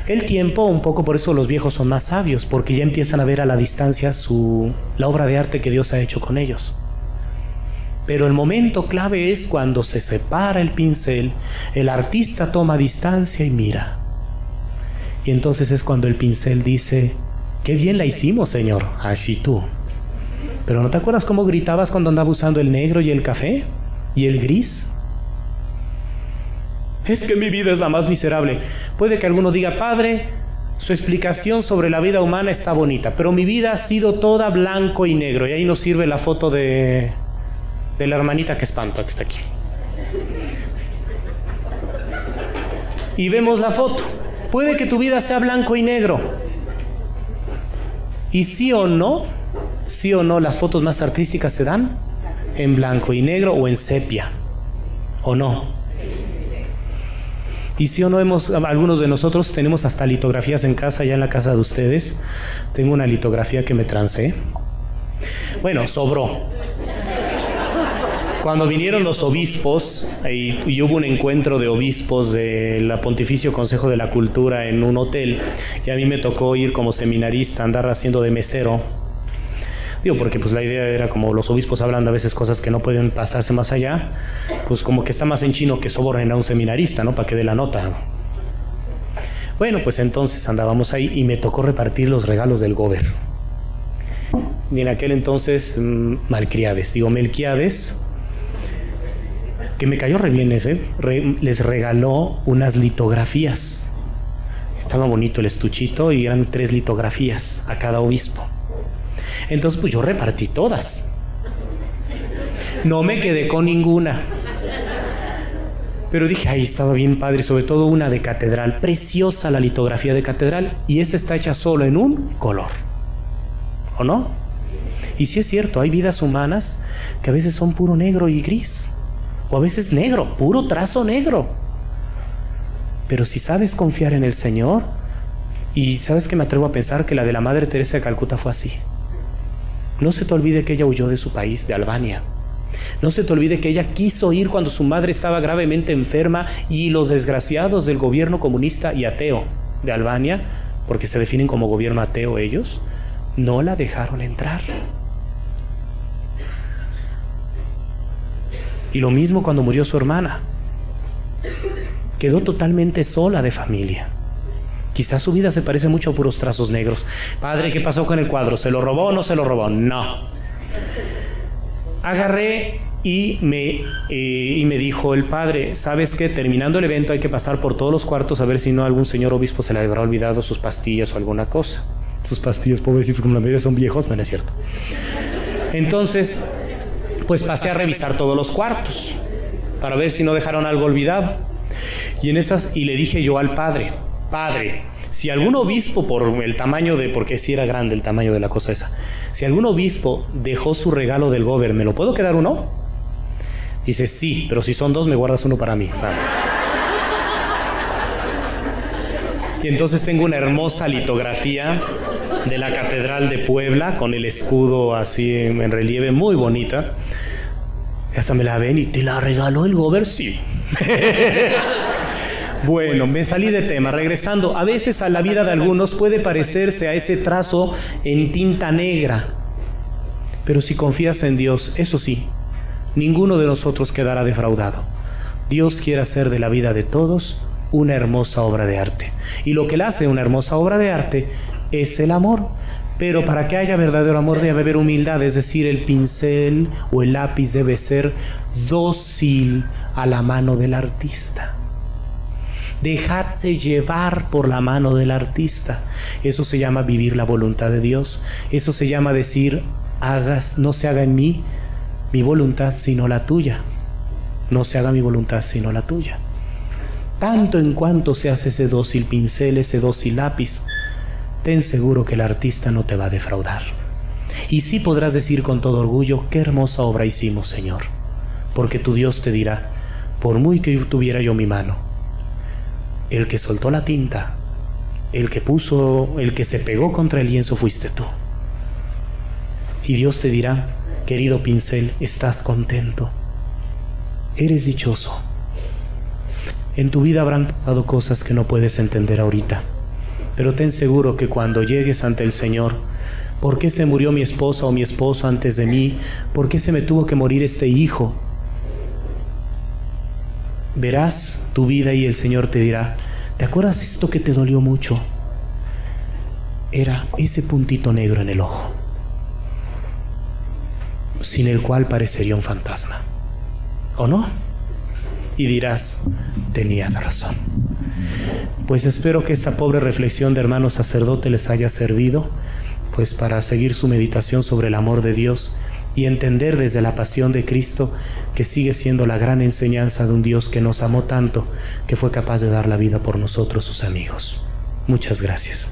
El tiempo, un poco por eso los viejos son más sabios, porque ya empiezan a ver a la distancia la obra de arte que Dios ha hecho con ellos. Pero el momento clave es cuando se separa el pincel, el artista toma distancia y mira. Y entonces es cuando el pincel dice, qué bien la hicimos, Señor, así tú. Pero ¿no te acuerdas cómo gritabas cuando andaba usando el negro y el café? ¿Y el gris? Es que mi vida es la más miserable. Puede que alguno diga, Padre, su explicación sobre la vida humana está bonita, pero mi vida ha sido toda blanco y negro. Y ahí nos sirve la foto de la hermanita que espanta, que está aquí. Y vemos la foto. Puede que tu vida sea blanco y negro. Y sí o no, las fotos más artísticas se dan en blanco y negro o en sepia. ¿O no? Y sí o no, algunos de nosotros tenemos hasta litografías en casa, ya en la casa de ustedes. Tengo una litografía que me trancé. Bueno, sobró. Cuando vinieron los obispos, y hubo un encuentro de obispos del Pontificio Consejo de la Cultura en un hotel, y a mí me tocó ir como seminarista, andar haciendo de mesero. Digo, porque pues la idea era, como los obispos hablan a veces cosas que no pueden pasarse más allá, pues como que está más en chino que sobornen a un seminarista, ¿no? Para que dé la nota. Bueno, pues entonces andábamos ahí y me tocó repartir los regalos del gober. Y en aquel entonces, Melquiades, que me cayó re bien les regaló unas litografías. Estaba bonito el estuchito y eran 3 litografías a cada obispo. Entonces pues yo repartí todas. No me quedé con ninguna. Pero dije, ay, estaba bien padre, sobre todo una de catedral. Preciosa la litografía de catedral. Y esa está hecha solo en un color. ¿O no? Y sí es cierto, hay vidas humanas que a veces son puro negro y gris. O a veces negro, puro trazo negro. Pero si sabes confiar en el Señor, y sabes que me atrevo a pensar que la de la Madre Teresa de Calcuta fue así. No se te olvide que ella huyó de su país, de Albania. No se te olvide que ella quiso ir cuando su madre estaba gravemente enferma y los desgraciados del gobierno comunista y ateo de Albania, porque se definen como gobierno ateo ellos, no la dejaron entrar. Y lo mismo cuando murió su hermana. Quedó totalmente sola de familia. Quizás su vida se parece mucho a puros trazos negros. Padre, ¿qué pasó con el cuadro? ¿Se lo robó o no se lo robó? No. Agarré y me dijo el padre, ¿sabes qué? Terminando el evento hay que pasar por todos los cuartos a ver si no algún señor obispo se le habrá olvidado sus pastillas o alguna cosa. Sus pastillas, pobrecitos, como la mayoría son viejos, no es cierto. Entonces, pues pasé a revisar todos los cuartos para ver si no dejaron algo olvidado. Y le dije yo al padre, si algún obispo, por el tamaño porque sí era grande el tamaño de la cosa esa, si algún obispo dejó su regalo del gober, ¿me lo puedo quedar uno? Dice, sí, pero si son 2 me guardas uno para mí. Vale. Y entonces tengo una hermosa litografía de la Catedral de Puebla con el escudo así en relieve, muy bonita. Hasta me la ven y, ¿te la regaló el gober? Sí. Bueno, me salí de tema. Regresando, a veces a la vida de algunos puede parecerse a ese trazo en tinta negra. Pero si confías en Dios, eso sí, ninguno de nosotros quedará defraudado. Dios quiere hacer de la vida de todos una hermosa obra de arte. Y lo que le hace una hermosa obra de arte es el amor. Pero para que haya verdadero amor debe haber humildad, es decir, el pincel o el lápiz debe ser dócil a la mano del artista. Dejarse llevar por la mano del artista. Eso se llama vivir la voluntad de Dios. Eso se llama decir, no se haga en mí mi voluntad sino la tuya. No se haga mi voluntad sino la tuya. Tanto en cuanto se hace ese dócil pincel, ese dócil lápiz, ten seguro que el artista no te va a defraudar. Y sí podrás decir con todo orgullo, qué hermosa obra hicimos, Señor. Porque tu Dios te dirá, por muy que tuviera yo mi mano, el que soltó la tinta, el que se pegó contra el lienzo fuiste tú. Y Dios te dirá: querido pincel, estás contento, eres dichoso. En tu vida habrán pasado cosas que no puedes entender ahorita, pero ten seguro que cuando llegues ante el Señor, ¿por qué se murió mi esposa o mi esposo antes de mí? ¿Por qué se me tuvo que morir este hijo? Verás tu vida y el Señor te dirá: ¿te acuerdas esto que te dolió mucho? Era ese puntito negro en el ojo, sin el cual parecería un fantasma, ¿o no? Y dirás: tenías razón. Pues espero que esta pobre reflexión de hermano sacerdote les haya servido, pues para seguir su meditación sobre el amor de Dios y entender desde la pasión de Cristo que sigue siendo la gran enseñanza de un Dios que nos amó tanto que fue capaz de dar la vida por nosotros, sus amigos. Muchas gracias.